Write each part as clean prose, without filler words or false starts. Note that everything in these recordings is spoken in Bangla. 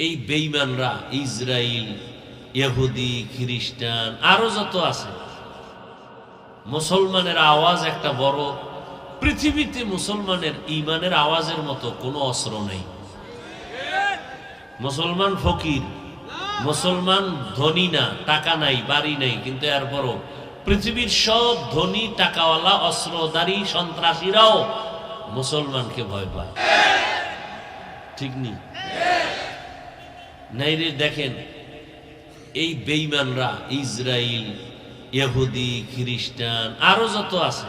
এই বেঈমানরা ইসরায়েল, ইহুদি, খ্রিস্টান আরো যত আছে, মুসলমানের আওয়াজ একটা বড়। পৃথিবীতে মুসলমানের ঈমানের আওয়াজের মতো কোনো অস্ত্র নেই। মুসলমান ফকির, মুসলমান ধনী না, টাকা নাই, বাড়ি নাই, কিন্তু এরপরও পৃথিবীর সব ধনী টাকাওয়ালা অস্ত্রধারী সন্ত্রাসীরাও মুসলমানকে ভয় পায়। ঠিক নেই? নাই রে, দেখেন এই বেঈমানরা ইসরায়েল, ইহুদি, খ্রিস্টান আরো যত আছে,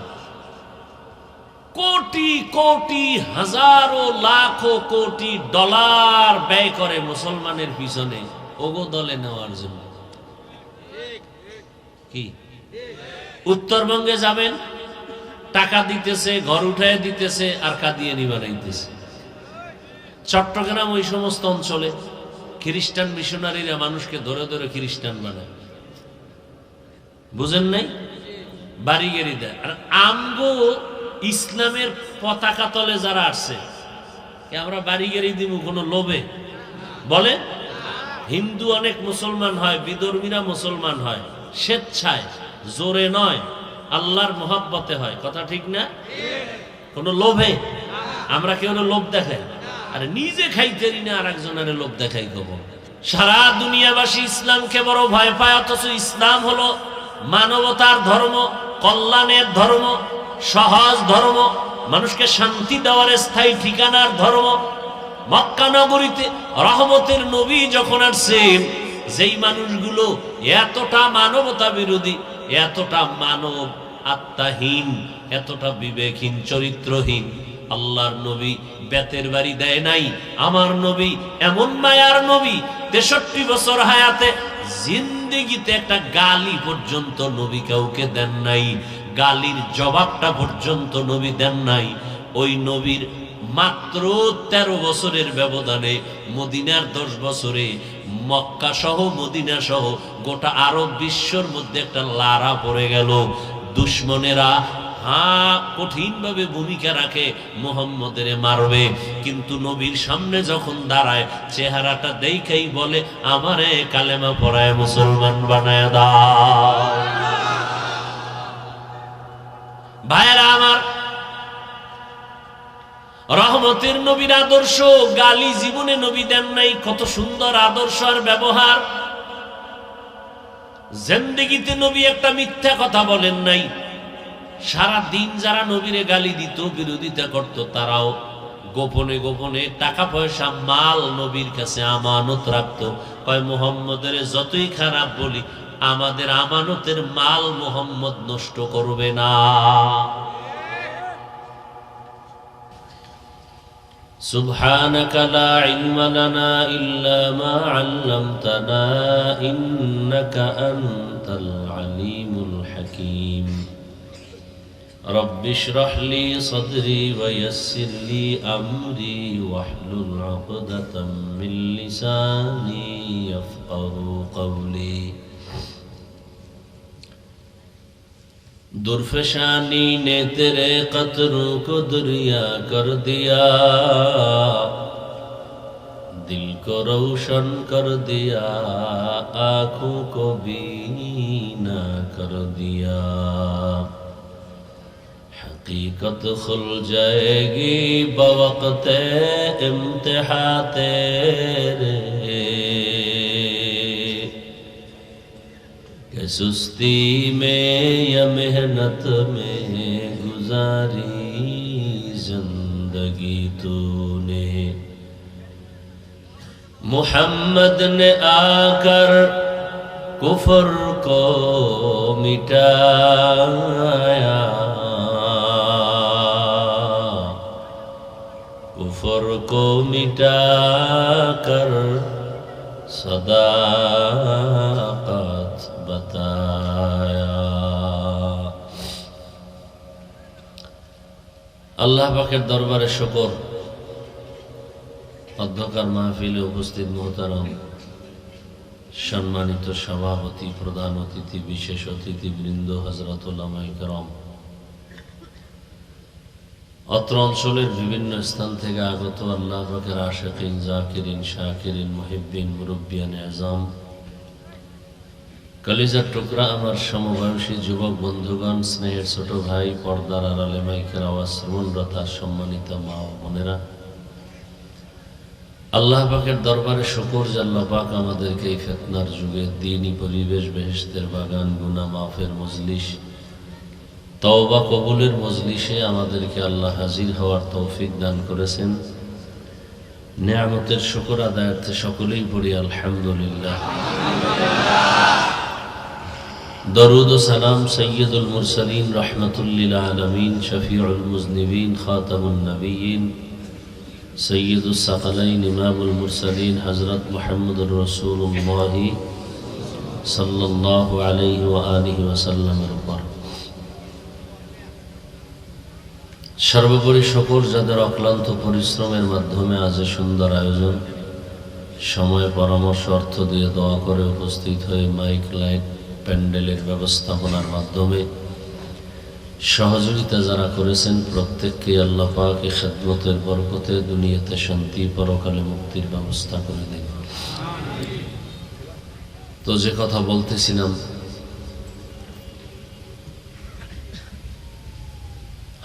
কোটি কোটি হাজারো লাখো কোটি ডলার ব্যয় করে মুসলমানের পিছনে ওগো দলে নেওয়ার জন্য। কি উত্তরবঙ্গে যাবেন, টাকা দিতেছে, ঘর উঠায় দিতেছে, আর কাদিয়ানি বানাইতেছে। চট্টগ্রাম ওই সমস্ত অঞ্চলে খ্রিস্টান মিশনারিরা মানুষকে ধরে ধরে খ্রিস্টান বানায়। বুঝেন নাই? বাড়ি গেড়ি দেয়। আর আমগো ইসলামের পতাকা তলে যারা আসছে, আমরা বাড়ি গেড়ি দিব কোনো লোভে? বলে হিন্দু অনেক মুসলমান হয়, বিধর্মীরা মুসলমান হয় স্বেচ্ছায়, জোরে নয়, আল্লাহর মহব্বতে হয়। কথা ঠিক না? কোনো লোভে? আমরা কেউ লোভ দেখাই? আর নিজে খাইতেরি না, আর একজনের লোভ দেখাই কব। সারা দুনিয়াবাসী ইসলামকে বড় ভয় পায়, অথচ ইসলাম হলো মানবতার ধর্ম, কল্যাণের ধর্ম, সহজ ধর্ম, মানুষকে শান্তি দেওয়ার স্থায়ী ঠিকানার ধর্ম। মক্কা নগরীতে রহমতের নবী যখন আসছেন, যেই মানুষগুলো এতটা মানবতা বিরোধী, এতটা মানব আত্মাহীন, এতটা বিবেকহীন, চরিত্রহীন, আল্লাহর নবী বেতের বাড়ি দেয় নাই। আমার নবী এমন মায়ার নবী, 63 বছর হায়াতে জিন্দেগিতে একটা গালি পর্যন্ত নবী কাউকে দেন নাই, গালির জবাবটা পর্যন্ত নবী দেন নাই। ওই নবীর মাত্র 13 বছরের ব্যবধানে, মদিনার 10 বছরে, মক্কা সহ মদিনা সহ গোটা আরব বিশ্বর মধ্যে একটা লারা পড়ে গেল। দুশ্মনেরা কঠিন ভাবে ভূমিকা রাখে, মুহাম্মদের মারবে, কিন্তু নবীর সামনে যখন দাঁড়ায়, চেহারাটা দেখাই বলে, আমারে কালেমা পড়ায় মুসলমান বানায় দাও। ভাইরা আমার, রহমতের নবীর আদর্শ, গালি জীবনে নবী দেন নাই। কত সুন্দর আদর্শ আর ব্যবহার। জিন্দেগিতে নবী একটা মিথ্যা কথা বলেন নাই। সারা দিন যারা নবীরে গালি দিত, বিরোধিতা করত, তারাও গোপনে গোপনে টাকা পয়সা, মাল নবীর কাছে আমানত রাখতো। কয় মুহাম্মদের যতই খারাপ বলি, আমাদের আমানতের মাল মুহাম্মদ নষ্ট করবে না। সুবহানাকা লা ইলমা লানা ইল্লা মা আল্লামতানা ইন্নাকা আনতাল আলিমুল হাকীম। রব্বি ইশরাহ লি সাদরি ওয়া ইয়াসসির লি আমরি ওয়াহলুল উকদাতাম মিন লিসানি ইয়াফকাহু কওলি। दुर्फशानी ने तेरे कतरों को दरिया कर दिया, दिल को रोशन कर दिया, आँखों को बीना कर दिया। हकीकत खुल जाएगी बवक़्ते इम्तिहां तेरे, सुस्ती में या मेहनत में गुजारी जिंदगी तूने। मुहम्मद ने आकर कुफर को मिटाया, कुफर को मिटाकर सदाकत बताया। আল্লাহ পাকের দরবারে শুকর। অধ্যকার মাহফিলে উপস্থিত মুহতারাম সম্মানিত সভাপতি, প্রধান অতিথি, বিশেষ অতিথিবৃন্দ, হযরত উলামায়ে কেরাম, অত্র অঞ্চলের বিভিন্ন স্থান থেকে আগত আল্লাহ পাকের আশিকিন, জাকিরিন, শাকিরিন, মুহিব্বিন, মুরব্বিয়ান আযম, কলিজার টুকরা আমার সমবয়সী যুবক বন্ধুগণ, স্নেহের ছোট ভাই, পর্দার আড়ালে মাইকের আওয়াজ শ্রবণরতা সম্মানিত মা ও বোনেরা, আল্লাহ পাকের দরবারে শুকর যে আল্লাহ পাক আমাদেরকে এই ফিতনার যুগে দ্বীনি পরিবেশ, বেহেশতের বাগান, গুনাহ মাফের মজলিস, তওবা কবুলের মজলিসে আমাদেরকে আল্লাহ হাজির হওয়ার তৌফিক দান করেছেন। নেয়ামতের শুকর আদায়ার্থে সকলেই পড়ি আলহামদুলিল্লাহ। দরুদ ও সালাম সৈয়দুল মুরসালিন রাহমাতুল লিল আলামিন, শফিউল মুজনিবিন, খাতামুন নবিয়্যিন, সৈয়দুস সাকালাইন, ইমামুল মুরসালিন হযরত মুহাম্মদুর রাসূলুল্লাহ সাল্লাল্লাহু আলাইহি ওয়া আলিহি ওয়াসাল্লামের উপর সর্বোপরি শুকর যাদের অক্লান্ত পরিশ্রমের মাধ্যমে আজ সুন্দর আয়োজন, সময়, পরামর্শ, অর্থ দিয়ে দোয়া করে উপস্থিত হয়ে মাইক, লাইট, প্যান্ডেলের ব্যবস্থাপনার মাধ্যমে সহযোগিতা যারা করেছেন, প্রত্যেককে আল্লাহ পাক এই খেদমতের বরকতে দুনিয়াতে শান্তি, পরকালে মুক্তির ব্যবস্থা করে দিন। তো যে কথা বলতেছিলাম,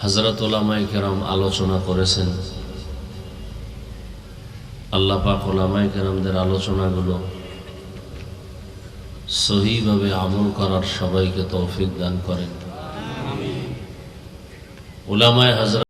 হযরত উলামায়ে কেরাম আলোচনা করেছেন। আল্লাহ পাক উলামায়ে কেরামদের আলোচনাগুলো সহিভাবে আমল করার সবাইকে তৌফিক দান করেন। উলামায়ে হযরত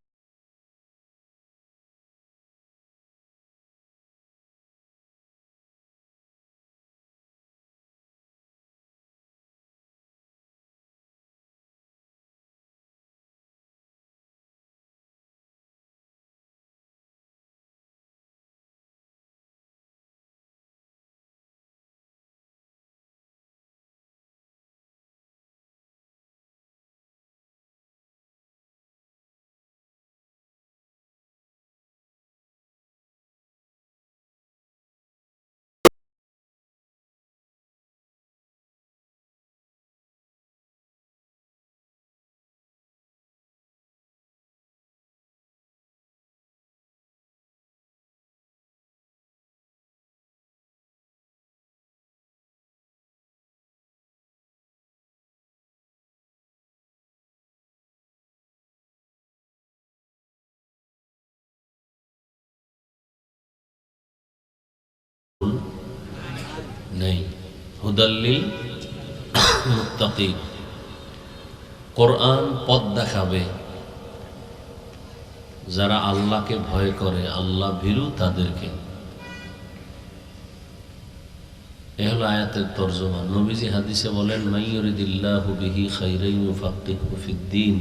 নেই, হুদাল্লিল মুত্তাকিন, কোরআন পথ দেখাবে যারা আল্লাহকে ভয় করে, আল্লাহ ভীরু তাদেরকে। এ হলো আয়াতের তরজমা। নবীজি হাদিসে বলেন, মান ইউরিদিল্লাহু বিহি খাইরান ইউফাক্কিহু ফিদ্দীন।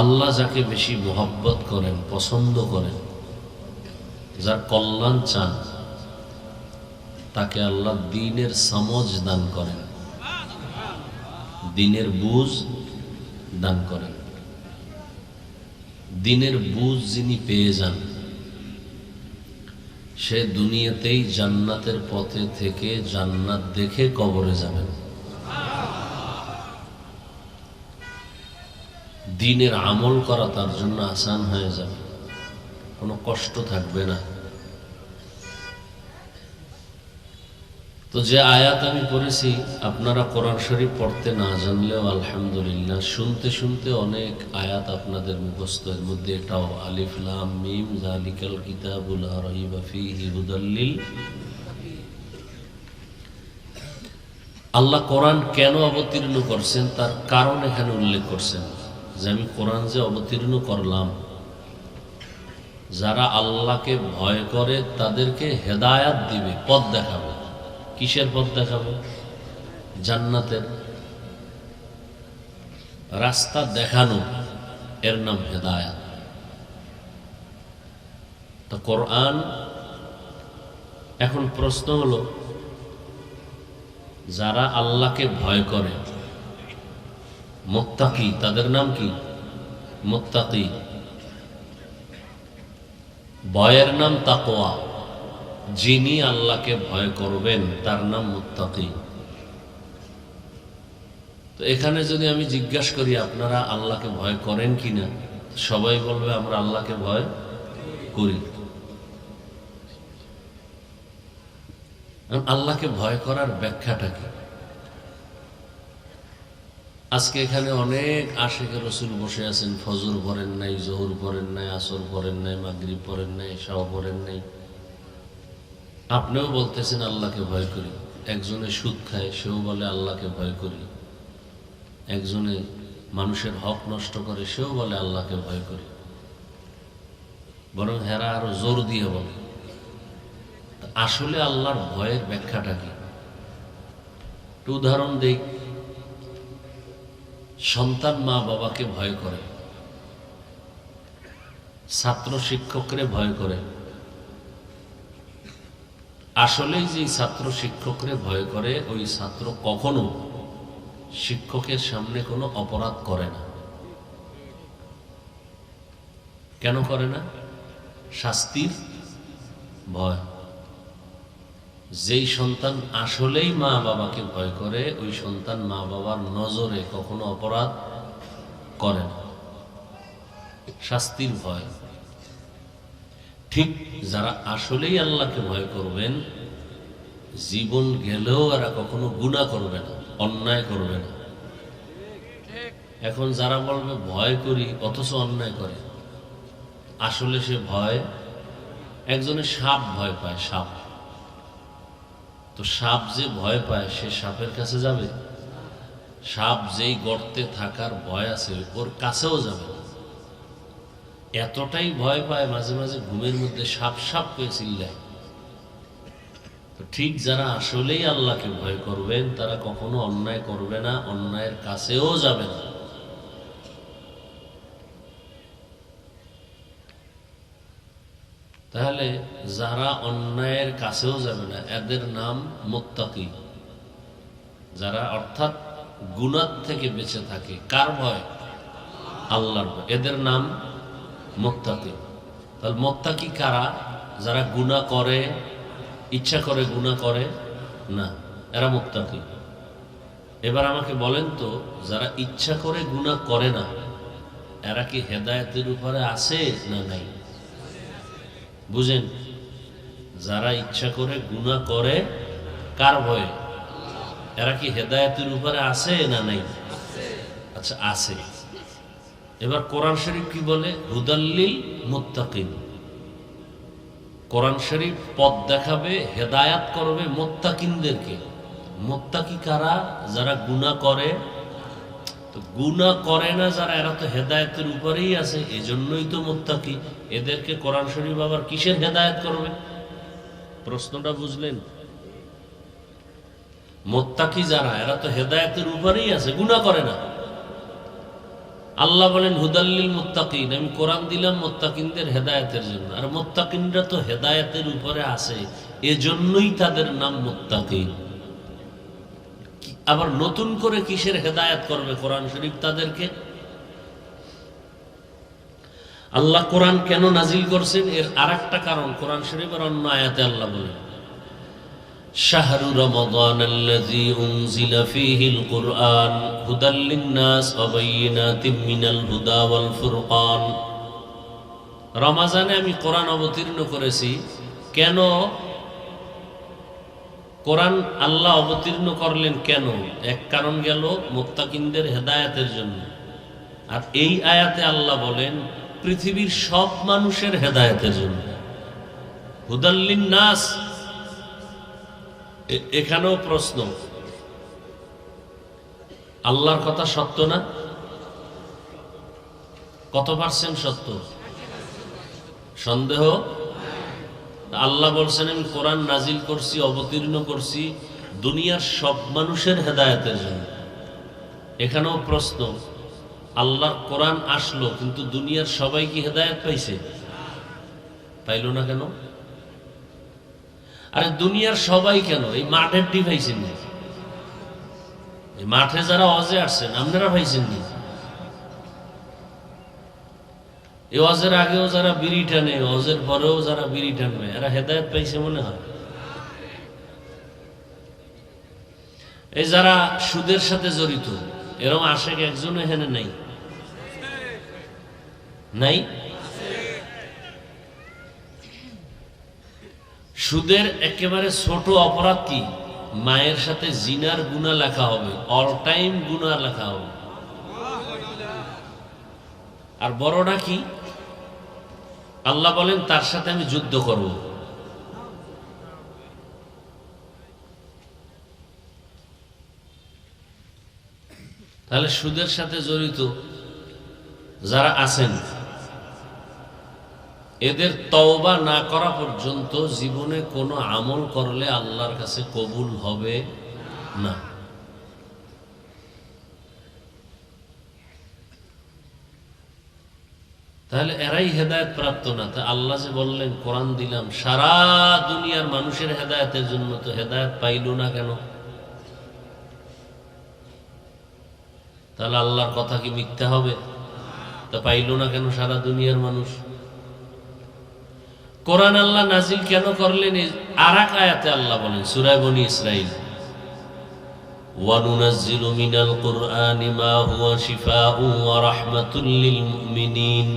আল্লাহ যাকে বেশি মোহাব্বত করেন, পছন্দ করেন, যার কল্যাণ চান, তাকে আল্লাহ দ্বীনের সমঝ দান করেন, দ্বীনের বুঝ দান করেন। দ্বীনের বুঝ যিনি পেয়ে যান, সে দুনিয়াতেই জান্নাতের পথে থেকে জান্নাত দেখে কবরে যাবেন। দ্বীনের আমল করা তার জন্য আসান হয়ে যাবে, কোনো কষ্ট থাকবে না। তো যে আয়াত আমি পড়েছি, আপনারা কোরআন শরীফ পড়তে না জানলেও আলহামদুলিল্লাহ শুনতে শুনতে অনেক আয়াত আপনাদের মুখস্থ। এর মধ্যে এটাও আলিফ লাম মিম যালিকাল কিতাবু লা রাইবা ফীহি হুদাল লিল। আল্লাহ কোরআন কেন অবতীর্ণ করছেন তার কারণ এখানে উল্লেখ করছেন, যে আমি কোরআন যে অবতীর্ণ করলাম, যারা আল্লাহকে ভয় করে তাদেরকে হেদায়াত দিবে, পথ দেখাবে। কিসের পথ দেখাবে? জান্নাতের রাস্তা দেখানো, এর নাম হেদায়াত। তো কোরআন, এখন প্রশ্ন হলো, যারা আল্লাহকে ভয় করে, মুত্তাকি, তাদের নাম কি? মুত্তাকি। ভয়ের নাম তাকওয়া। যিনি আল্লাহকে ভয় করবেন তার নাম মুত্তাকি। তো এখানে যদি আমি জিজ্ঞাসা করি আপনারা আল্লাহকে ভয় করেন কিনা, সবাই বলবে আমরা আল্লাহকে ভয় করি। আল্লাহকে ভয় করার ব্যাখ্যাটা কি? আজকে এখানে অনেক আশিকে রসুল বসে আছেন, ফজর পড়েন নাই, জোহর পড়েন নাই, আসর পড়েন নাই, মাগরিব পড়েন নাই, শাও পড়েন নাই, আপনিও বলতেছেন আল্লাহকে ভয় করি। একজনে সুদ খায়, সেও বলে আল্লাহকে ভয় করি। একজনে মানুষের হক নষ্ট করে, সেও বলে আল্লাহকে ভয় করি। বরং হেরা আরো জোর দিয়ে বলে। আসলে আল্লাহর ভয়ের ব্যাখ্যাটা কি? একটু উদাহরণ দেই। সন্তান মা বাবাকে ভয় করে, ছাত্র শিক্ষকরে ভয় করে। আসলে যে ছাত্র শিক্ষকরে ভয় করে, ওই ছাত্র কখনো শিক্ষকের সামনে কোনো অপরাধ করে না। কেন করে না? শাস্তির ভয়। যেই সন্তান আসলেই মা বাবাকে ভয় করে, ওই সন্তান মা বাবার নজরে কখনো অপরাধ করে না, শাস্তির ভয়। ঠিক যারা আসলেই আল্লাহকে ভয় করবেন, জীবন গেলেও এরা কখনো গুনাহ করবে না, অন্যায় করবে না। এখন যারা বলবে ভয় করি অথচ অন্যায় করে, আসলে সে ভয়, একজনে সাপ ভয় পায়, সাপ। তো সাপ যে ভয় পায়, সে সাপের কাছে যাবে? সাপ যেই গর্তে থাকার ভয় আছে, ওর কাছেও যাবে না। এতটাই ভয় পায়, মাঝে মাঝে ঘুমের মধ্যে সাপ সাপ করে চিল্লায়। তো ঠিক যারা আসলেই আল্লাহকে ভয় করবেন, তারা কখনো অন্যায় করবে না, অন্যায়ের কাছেও যাবে না। তাহলে যারা অন্যায়ের কাছেও যাবে না, এদের নাম মুত্তাকি। যারা অর্থাৎ গুনাহ থেকে বেঁচে থাকে, কার ভয়? আল্লাহর ভয়, এদের নাম মুত্তাকি। তাহলে মুত্তাকি কারা? যারা গুনাহ করে, ইচ্ছা করে গুনাহ করে না, এরা মুত্তাকি। এবার আমাকে বলেন তো, যারা ইচ্ছা করে গুনাহ করে না, এরা কি হেদায়েতের উপরে আছে না নাই? বুঝেন, যারা ইচ্ছা করে গুনাহ করে, কার ভয়ে? এরা কি হেদায়েতের উপরে আছে না নাই? আচ্ছা, আছে। এবার কোরআন শরীফ কি বলে? হুদাল্লিল মুত্তাকিন। কোরআন শরীফ পথ দেখাবে, হেদায়াত করবে মুত্তাকিনদেরকে। মুত্তাকি কারা? যারা গুনাহ করে। তো গুনাহ করে না যারা, এরা তো হেদায়েতের উপরেই আছে, এজন্যই তো মুত্তাকি। এদেরকে কোরআন শরীফ আবার কিসের হেদায়েত করবে? প্রশ্নটা বুঝলেন? মুত্তাকি যারা, এরা তো হেদায়েতের উপরেই আছে, গুনাহ করে না। আল্লাহ বলেন হুদাল্লিল মুত্তাকিন, আমি কোরআন দিলাম মুত্তাকিনদের হেদায়েতের জন্য। আর মুত্তাকিনরা তো হেদায়েতের উপরে আছে, এজন্যই তাদের নাম মুত্তাকিন। আবার নতুন করে কিসের হেদায়েত করবে কোরআন শরীফ তাদেরকে? আল্লাহ কোরআন কেন নাজিল করছেন, এর আরেকটা কারণ কোরআন শরীফের অন্য আয়াতে আল্লাহ বলেন, শাহরু রমাদানাল্লাযী উনজিলা ফীহিল কুরআন হুদাল লিন-নাস ওয়া বায়িনাতিম মিনাল হুদা ওয়াল ফুরকান। রমজানে আমি কোরআন অবতীর্ণ করেছি। কেন কোরআন আল্লাহ অবতীর্ণ করলেন? কেন? এক কারণ গেল মুত্তাকিনদের হেদায়েতের জন্য। আর এই আয়াতে আল্লাহ বলেন পৃথিবীর সব মানুষের হেদায়েতের জন্য। হুদাল লিন-নাস, এখানেও প্রশ্ন, আল্লাহর কথা সত্য না? কত পার্সেন্ট সত্য? সন্দেহ? আল্লাহ বলছেন আমি কোরআন নাজিল করছি, অবতীর্ণ করছি দুনিয়ার সব মানুষের হেদায়েতের জন্য। এখানেও প্রশ্ন, আল্লাহর কোরআন আসলো কিন্তু দুনিয়ার সবাই কি হেদায়েত পাইছে? পাইল না কেন? আরে দুনিয়ার সবাই কেন, এই মাঠের ডি পাইছেন না? এই মাঠে যারা ওয়াজে আসছেন, আপনারা পাইছেন না? এই ওয়াজের আগেও যারা বিড়ি টানে, ওয়াজের পরেও যারা বিড়ি টানবে, এরা হেদায়েত পাইছে মনে হয়? এই যারা সুদের সাথে জড়িত, এরকম আশেক একজনও এখানে নাই? নাই? সুদের একেবারে ছোট অপরাধ কি? মায়ের সাথে জিনার গুনাহ লেখা হবে, অল টাইম গুনাহ লেখা হবে। আর বড়টা কি? আল্লাহ বলেন তার সাথে আমি যুদ্ধ করব। তাহলে সুদের সাথে জড়িত যারা আছেন এদের তওবা না করা পর্যন্ত জীবনে কোনো আমল করলে আল্লাহর কাছে কবুল হবে না। তাহলে এরাই হেদায়েত প্রাপ্ত না। তা আল্লাহ যে বললেন কোরআন দিলাম সারা দুনিয়ার মানুষের হেদায়েতের জন্য, তো হেদায়েত পাইল না কেন? তাহলে আল্লাহর কথা কি মিথ্যা হবে? তা পাইল না কেন সারা দুনিয়ার মানুষ? কোরআন আল্লাহ নাজিল কেন করলেন? আর এক আয়াতে আল্লাহ বলেন সূরা বনী ইসরাঈল, ওয়ানুনাজ্জিলু মিনাল কুরআনি মা হুয়া শিফাউন ওয়া রাহমাতুল লিল মুমিনিন।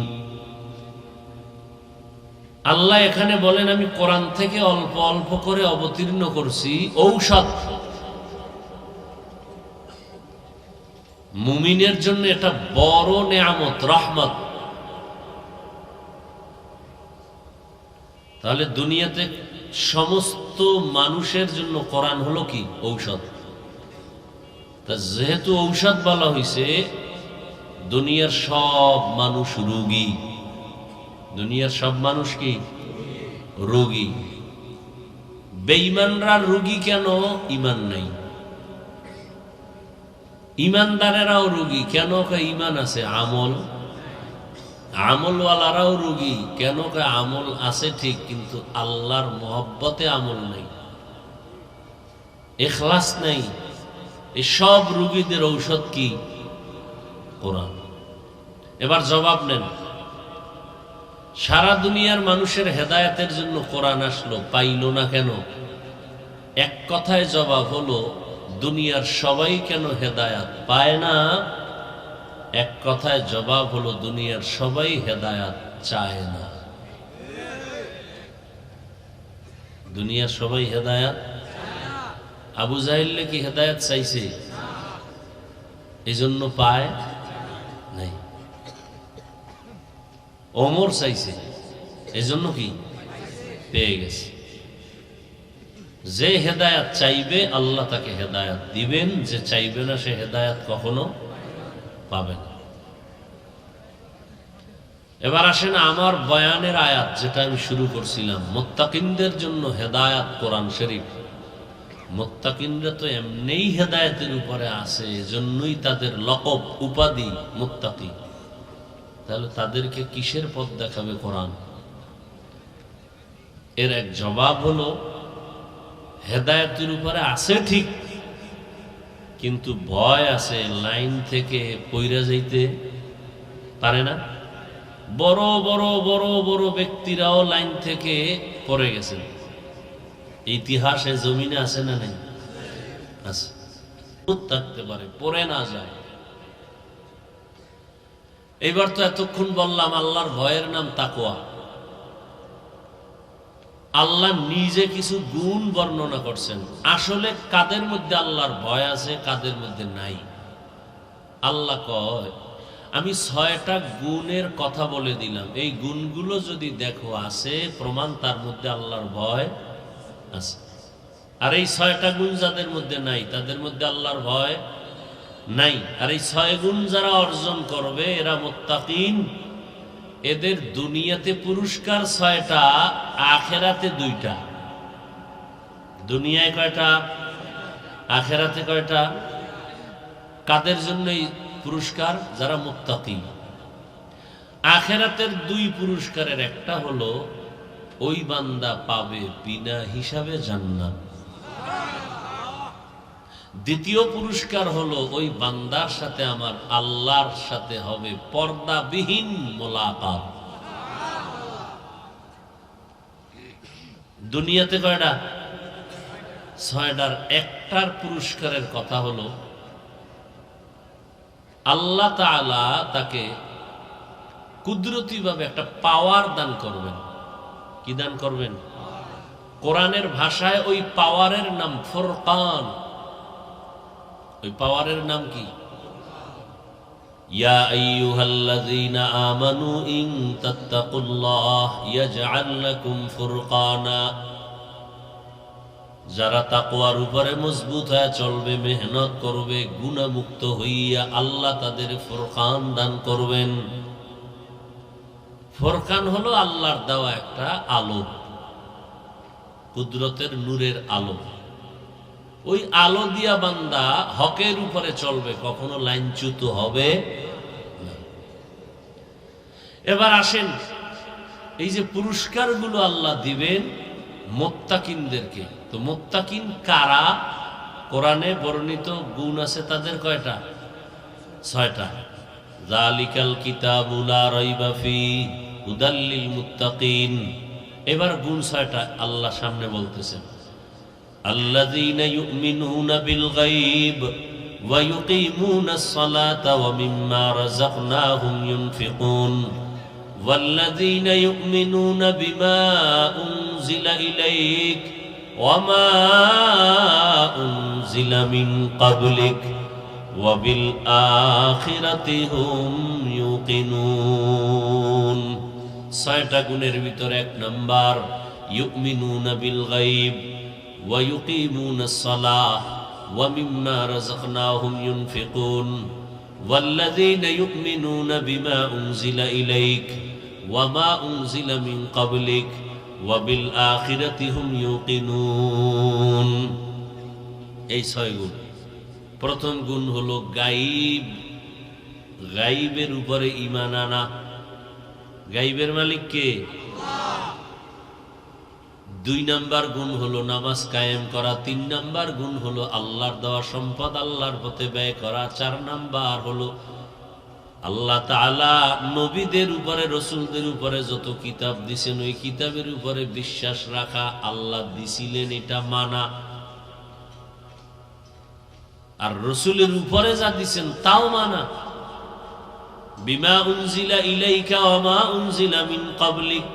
আল্লাহ এখানে বলেন আমি কোরআন থেকে অল্প অল্প করে অবতীর্ণ করছি ঔষধ। মুমিনের জন্য এটা বড় নেয়ামত, রহমত। তাহলে দুনিয়াতে সমস্ত মানুষের জন্য কোরআন হলো কি? ঔষধ। তা যেহেতু ঔষধ বলা হয়েছে, দুনিয়ার সব মানুষ রোগী। দুনিয়ার সব মানুষ কি? রোগী। বেঈমানরা রোগী কেন? ঈমান নাই। ঈমানদারেরাও রোগী কেন? ঈমান আছে, আমল। আমলওয়ালারাও রোগী কেন? আমল আছে ঠিক, কিন্তু আল্লাহর মহব্বতে আমল নাই, ইখলাস নাই। এই সব রোগীদের ঔষধ কি? কোরআন। এবার জবাব নেন, সারা দুনিয়ার মানুষের হেদায়েতের জন্য কোরআন আসলো, পাইল না কেন? এক কথায় জবাব হলো দুনিয়ার সবাই কেন হেদায়েত পায় না? এক কথায় জবাব হলো দুনিয়ার সবাই হেদায়েত চায় না। দুনিয়ার সবাই হেদায়েত। আবু জাহেল কি হেদায়েত চাইছে? এই জন্য পায় নাই। ওমর চাইছে, এই জন্য কি পেয়ে গেছে। যে হেদায়েত চাইবে আল্লাহ তাকে হেদায়েত দিবেন, যে চাইবে না সে হেদায়েত কখনো পাবে না। এবার আসেন আমার বয়ানের আয়াত, যেটা আমি শুরু করছিলাম, মুত্তাকিনদের জন্য হেদায়েত কোরআন শরীফ। মুত্তাকিনরা তো এমনিই হেদায়েতের উপরে আছে, এজন্যই তাদের লকব, উপাধি মুত্তাকি। তাহলে তাদেরকে কিসের পথ দেখাবে কোরআন? এর এক জবাব হলো হেদায়েতের উপরে আছে ঠিক, কিন্তু ভয় আছে লাইন থেকে পইরা যাইতে পারে না। বড় বড় বড় বড় ব্যক্তিরাও লাইন থেকে পড়ে গেছেন। ইতিহাসে জমিনে আছে না নাই? আছে। থাকতে পারে, পড়ে না যায়। এইবার তো এতক্ষণ বললাম আল্লাহর ভয়ের নাম তাকওয়া। আল্লাহ নিজে কিছু গুণ বর্ণনা করছেন। আসলে কাদের মধ্যে আল্লাহর ভয় আছে, কাদের মধ্যে নাই? আল্লাহ কয় আমি 6টা গুণের কথা বলে দিলাম, এই গুণগুলো যদি দেখো আছে প্রমাণ, তার মধ্যে আল্লাহর ভয় আছে। আর এই 6টা গুণ যাদের মধ্যে নাই তাদের মধ্যে আল্লাহর ভয় নাই। আর এই 6 গুণ যারা অর্জন করবে এরা মুত্তাকিন। এদের দুনিয়াতে পুরস্কার 6টা, আখেরাতে 2টা। দুনিয়ায় কয়টা? আখেরাতে কয়টা? কাদের জন্য এই পুরস্কার? যারা মুত্তাকি। আখেরাতের 2 পুরস্কারের একটা হলো ওই বান্দা পাবে বিনা হিসাবে জান্নাত। দ্বিতীয় পুরস্কার হলো ওই বান্দার সাথে আমার আল্লাহর সাথে হবে পর্দাবিহীন মোলাকাত। দুনিয়াতে কয়টা? 6টার একটার পুরস্কারের কথা হলো আল্লাহ তাআলা তাকে কুদরতিভাবে একটা পাওয়ার দান করবেন। কি দান করবেন? কোরআনের ভাষায় ওই পাওয়ারের নাম ফুরকান। ওই পাওয়ারের নাম কি? ইয়া আইয়ুহাল্লাযীনা আমানু ইন তাত্তাকুল্লাহ ইয়াজআল লাকুম ফুরকানা। যারা তাকওয়ার উপরে মজবুত হয়ে চলবে, মেহনত করবে, গুনাহমুক্ত হইয়া আল্লাহ তাদের ফুরকান দান করবেন। ফুরকান হলো আল্লাহর দেওয়া একটা আলো, কুদরতের নূরের আলো। ওই আলো দিয়া বান্দা হকের উপরে চলবে, কখনো লাইনচ্যুত হবে না। এবার আসেন, এই যে পুরস্কারগুলো আল্লাহ দিবেন মুত্তাকিনদেরকে, তো মুত্তাকিন কারা? কোরআনে বর্ণিত গুণ আছে তাদের কয়টা? 6টা। যালিকাল কিতাবু লা রাইবা ফীহি হুদাল লিল মুত্তাকিন। এবার গুণ 6টা আল্লাহ সামনে বলতেছেন। আল্লাযীনা ইউমিনুনা বিল গায়ব ওয়া ইউকিমুনাস সালাতা ওয়া মিম্মা রাযাকনাহুম ইউনফিকুন ওয়াল্লাযীনা ইউমিনুনা বিমা উনজিলা ইলাইক ওয়া মা উনজিলা মিন ক্বাবলিক ওয়া বিল আখিরাতি হুম ইউকিনুন। 6টা গুণের ভিতরে 1 নাম্বার ইউমিনুনা বিল গায়ব ওয়া ইউকিমুনাস সালাহ ওয়া মিম্মা রাযাকনাহুম ইউনফিকুন ওয়াল্লাযীনা ইউমিনুনা বিমা উনজিলা ইলাইক ওয়া মা উনজিলা মিন ক্বাবলিক ওয়া বিল আখিরাতি হুম ইউকিনুন। এই 6 গুণ। প্রথম গুণ হলো গায়ব, গায়বের উপরে ঈমান আনা। গায়বের মালিক কে? আল্লাহ। 2 নাম্বার গুণ হলো নামাজ কায়েম করা। 3 নাম্বার গুণ হলো আল্লাহর দেওয়া সম্পদ আল্লাহর পথে ব্যয় করা। 4 নাম্বার হলো আল্লাহ তাআলা নবীদের উপরে, রাসূলদের উপরে যত কিতাব দিয়েছেন ওই কিতাবের উপরে বিশ্বাস রাখা, আল্লাহ দিছিলেন এটা মানা, আর রাসূলের উপরে যা দিয়েছেন তাও মানা। বিমা উনজিলা ইলাইকা ওয়া মা উনজিলা মিন ক্বাবলিক,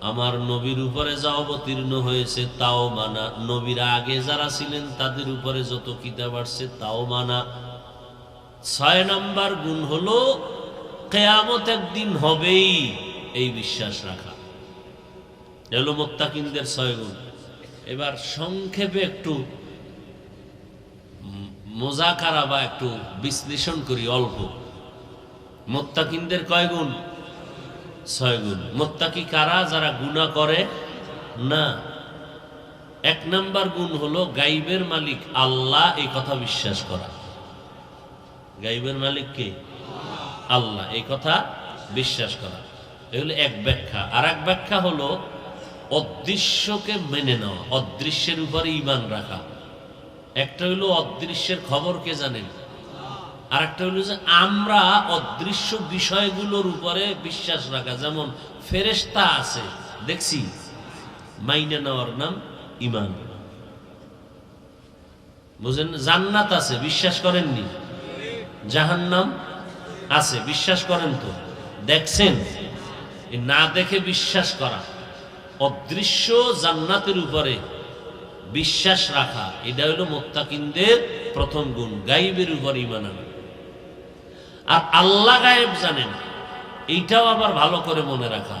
আমার নবীর উপরে যা অবতীর্ণ হয়েছে তাও মানা, নবীর আগে যারা ছিলেন তাদের উপরে যত কিতাব আসছে তাও মানা। 6 নাম্বার গুণ হলো কিয়ামত একদিন হবেই, এই বিশ্বাস রাখা। এলো মুত্তাকিনদের 6 গুণ। এবার সংক্ষেপে একটু মুযাকারা বা একটু বিশ্লেষণ করি অল্প। মুত্তাকিনদের কয় গুণ? 6 গুণ। মুত্তাকি কারা? যারা গুনাহ করে না। 1 নাম্বার গুণ হলো গায়বের মালিক আল্লাহ, এই কথা বিশ্বাস করা। গায়বের মালিক কে? আল্লাহ, এই কথা বিশ্বাস করা। এই হলো এক ব্যাখ্যা। আর এক ব্যাখ্যা হলো অদৃশ্যকে মেনে নেওয়া, অদৃশ্যের উপরে ঈমান রাখা। একটা হলো অদৃশ্যের খবর কে জানেন, আর একটা হলো যে আমরা অদৃশ্য বিষয়গুলোর উপরে বিশ্বাস রাখা। যেমন ফেরেশতা আছে দেখছি, মাইনে নেওয়ার নাম ঈমান। বুঝেন? জান্নাত আছে, বিশ্বাস করেননি? জাহান্নাম আছে, বিশ্বাস করেন তো? দেখছেন? না দেখে বিশ্বাস করা, অদৃশ্য জান্নাতের উপরে বিশ্বাস রাখা, এটা হলো মুত্তাকিনদের প্রথম গুণ, গায়বের উপর ঈমান আনা। আর আল্লাহ গায়েব জানেন, এইটাও আবার ভালো করে মনে রাখা।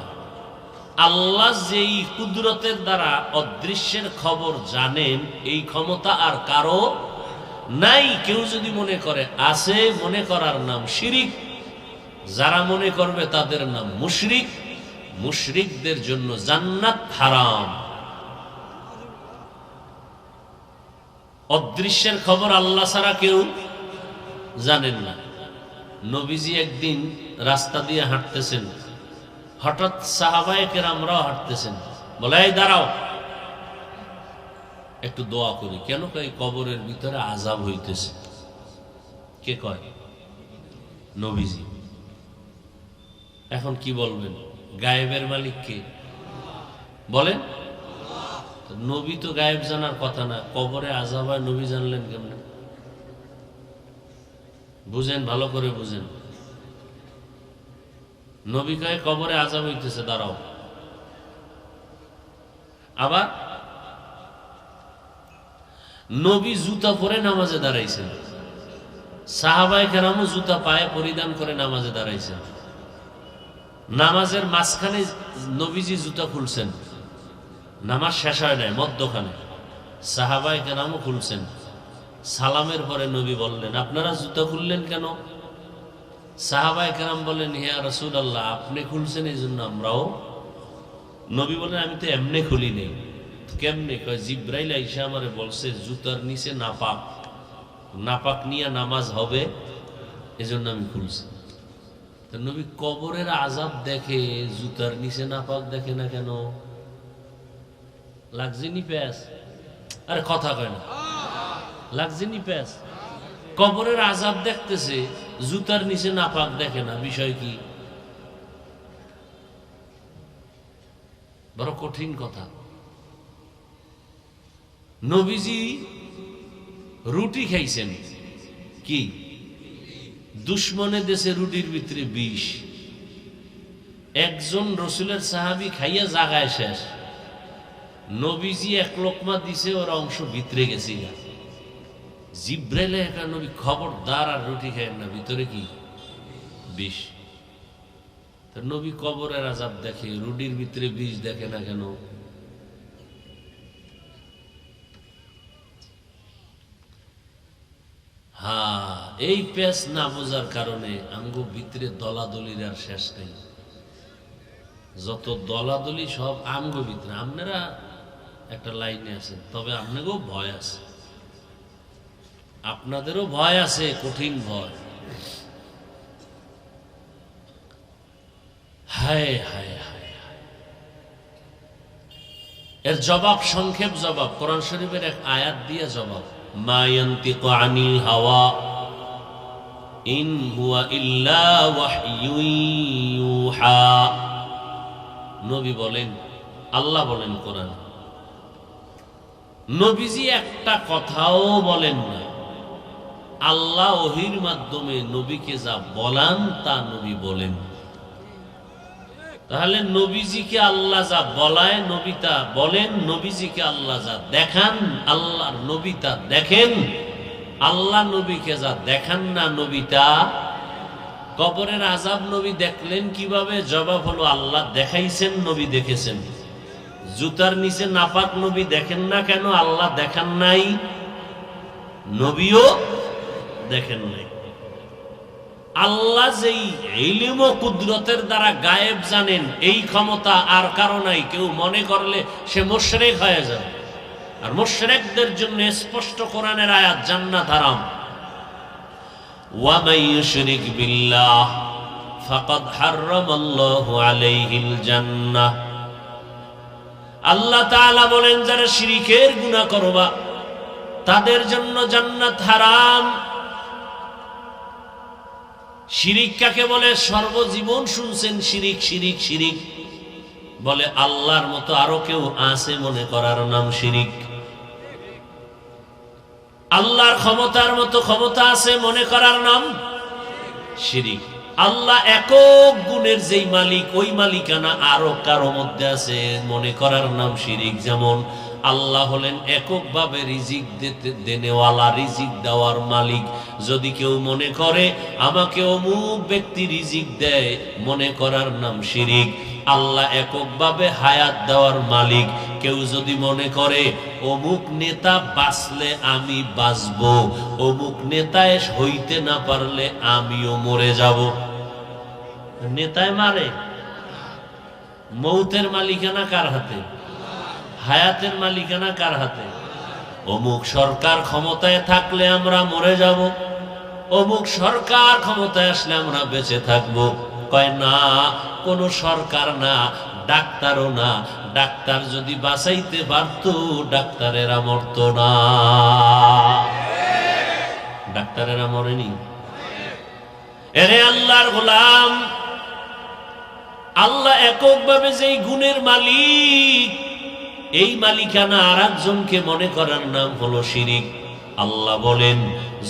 আল্লাহ যেই কুদরতের দ্বারা অদৃশ্যের খবর জানেন, এই ক্ষমতা আর কারো নাই। কেউ যদি মনে করে আছে, মনে করার নাম শিরিক। যারা মনে করবে তাদের নাম মুশরিক। মুশরিকদের জন্য জান্নাত হারাম। অদৃশ্যের খবর আল্লাহ ছাড়া কেউ জানেন না। নবীজি একদিন রাস্তা দিয়ে হাঁটতেছেন, হঠাৎ সাহাবায়ে কেরামরাও হাঁটতেছেন, বলে এই দাঁড়াও একটু দোয়া করি। কেন? কয় কবরের ভিতরে আযাব হইতেছে। কে কয়? নবীজি। এখন কি বলবেন? গায়েবের মালিক কে? বলেন। নবী তো গায়েব জানার কথা না, কবরে আযাব হয় নবী জানলেন কেমনে? বুঝেন, ভালো করে বুঝেন। নবী কয়ে কবরে আযাব হইতেছে, দাঁড়াও। আবার নবী জুতা পরে নামাজে দাঁড়াইছেন, সাহাবায়ে কেরামও জুতা পায়ে পরিধান করে নামাজে দাঁড়াইছেন। নামাজের মাঝখানে নবীজি জুতা খুলছেন, নামাজ শেষ হয় নাই, মধ্যখানে সাহাবায়ে কেরামও খুলছেন। সালামের পরে নবী বললেন, আপনারা জুতা খুললেন কেন? সাহাবায়ে কেরাম বলেন, হে রাসূলুল্লাহ, আপনি খুলছেন এই জন্য আমরাও। নবী বলেন, আমি তো এমনি খুলি নেই। কেমনে? কয়, জিব্রাইল আইসা আমারে বলছে জুতার নিচে নাপাক, নাপাক নিয়ে নামাজ হবে, এজন্য আমি খুলছি। তো নবী কবরের আযাব দেখে জুতার নিচে নাপাক দেখে না কেন? লাগছেনি প্যাস? আরে কথা কয় না, লাগছেনি প্যাস? কবরের আযাব দেখতেছে, জুতার নিচে নাপাক দেখে না, বিষয় কি? বড় কঠিন কথা। নবীজি রুটি খাইছেন, কি দুশ্মনের দেশে রুটির ভিতরে বিষ। একজন রসুলের সাহাবী খাইয়া জাগায় শেষ, নবীজি এক লোকমা দিছে, ওর অংশ ভিতরে গেছে। জিব্রাইলে একটা নবী, খবরদার আর রুটি খায় না, ভিতরে কি বিষ। নবী কবরের আযাব দেখে, রুটির ভিতরে বিষ দেখে না কেন? হ্যাঁ, এই পেশ না বোঝার কারণে আমগো ভিতরে দলাদলির আর শেষ নেই। যত দলাদলি সব আমগো ভিতরে। আপনারা একটা লাইনে আছেন, তবে আপনাকেও ভয় আছে, আপনাদেরও ভয় আছে, কঠিন ভয়। হায় হায় হায় হায়। এর জবাব, সংক্ষেপ জবাব, কোরআন শরীফের এক আয়াত দিয়ে জবাব। মা ইয়ানতিকু আনিল হাওয়া ইন হুয়া ইল্লা ওয়াহয়ুন ইউহা। নবী বলেন, আল্লাহ বলেন কোরআন, নবীজি একটা কথাও বলেন না, আল্লাহ ওহীর মাধ্যমে নবীকে যা বলান তা নবী বলেন। তাহলে নবীজিকে আল্লাহ যা বলায় নবী তা বলেন, নবীজিকে আল্লাহ যা দেখান আল্লাহর নবী তা দেখেন, আল্লাহ নবীকে যা দেখান না নবী তা। কবরের আযাব নবী দেখলেন কিভাবে? জবাব হলো, আল্লাহ দেখাইছেন, নবী দেখেছেন। জুতার নিচে নাপাক নবী দেখেন না কেন? আল্লাহ দেখান নাই, নবীও দেখেন নাই। আল্লাহ যেই ইলম ও কুদরতের দ্বারা গায়েব জানেন, এই ক্ষমতা আর কারো নাই। কেউ মনে করলে সে মুশরিক হয়ে যাবে। আর মুশরিকদের জন্য স্পষ্ট কোরআনের আয়াত, জান্নাত হারাম। ওয়া মান ইউশরিক বিল্লাহ ফাকাদ হারামাল্লাহু আলাইহিল জান্নাহ। আল্লাহ তাআলা বলেন, যারা শিরকের গুনাহ করবা তাদের জন্য জান্নাত হারাম। শিরিক কাকে বলে? সর্বজীবন শুনছেন শিরিক শিরিক শিরিক, বলে আল্লাহর মতো আরো কেউ আছে মনে করার নাম শিরিক। আল্লাহর ক্ষমতার মতো ক্ষমতা আছে মনে করার নাম শিরিক। আল্লাহ একক গুণের যেই মালিক, ওই মালিকানা আরো কারো মধ্যে আছে মনে করার নাম শিরিক। যেমন আল্লাহ হলেন এককভাবে রিজিক দেনেওয়ালা, রিজিক দেওয়ার মালিক। যদি কেউ মনে করে আমাকে অমুক ব্যক্তি রিজিক দেয়, মনে করার নাম শিরিক। আল্লাহ এককভাবে হায়াত দেওয়ার মালিক। কেউ যদি মনে করে অমুক নেতা বাঁচলে আমি বাঁচবো, অমুক নেতায় হইতে না পারলে আমিও মরে যাব, নেতায় মারে। মৌতের মালিকানা কার হাতে? হায়াতের মালিকানা কার হাতে? অমুক সরকার ক্ষমতায় থাকলে আমরা মরে যাব, অমুক সরকার ক্ষমতায় আসলে আমরা বেঁচে থাকব। কয় না, কোন সরকার না, ডাক্তারও না। ডাক্তার যদি বাঁচাইতে পারত, ডাক্তারেরা মরত না। ডাক্তারেরা মরেনি। এরে আল্লাহর গোলাম, আল্লাহ এককভাবে যেই গুণের মালিক, এই মালিকানা আর একজনকে মনে করার নাম হলো শিরিক। আল্লাহ বলেন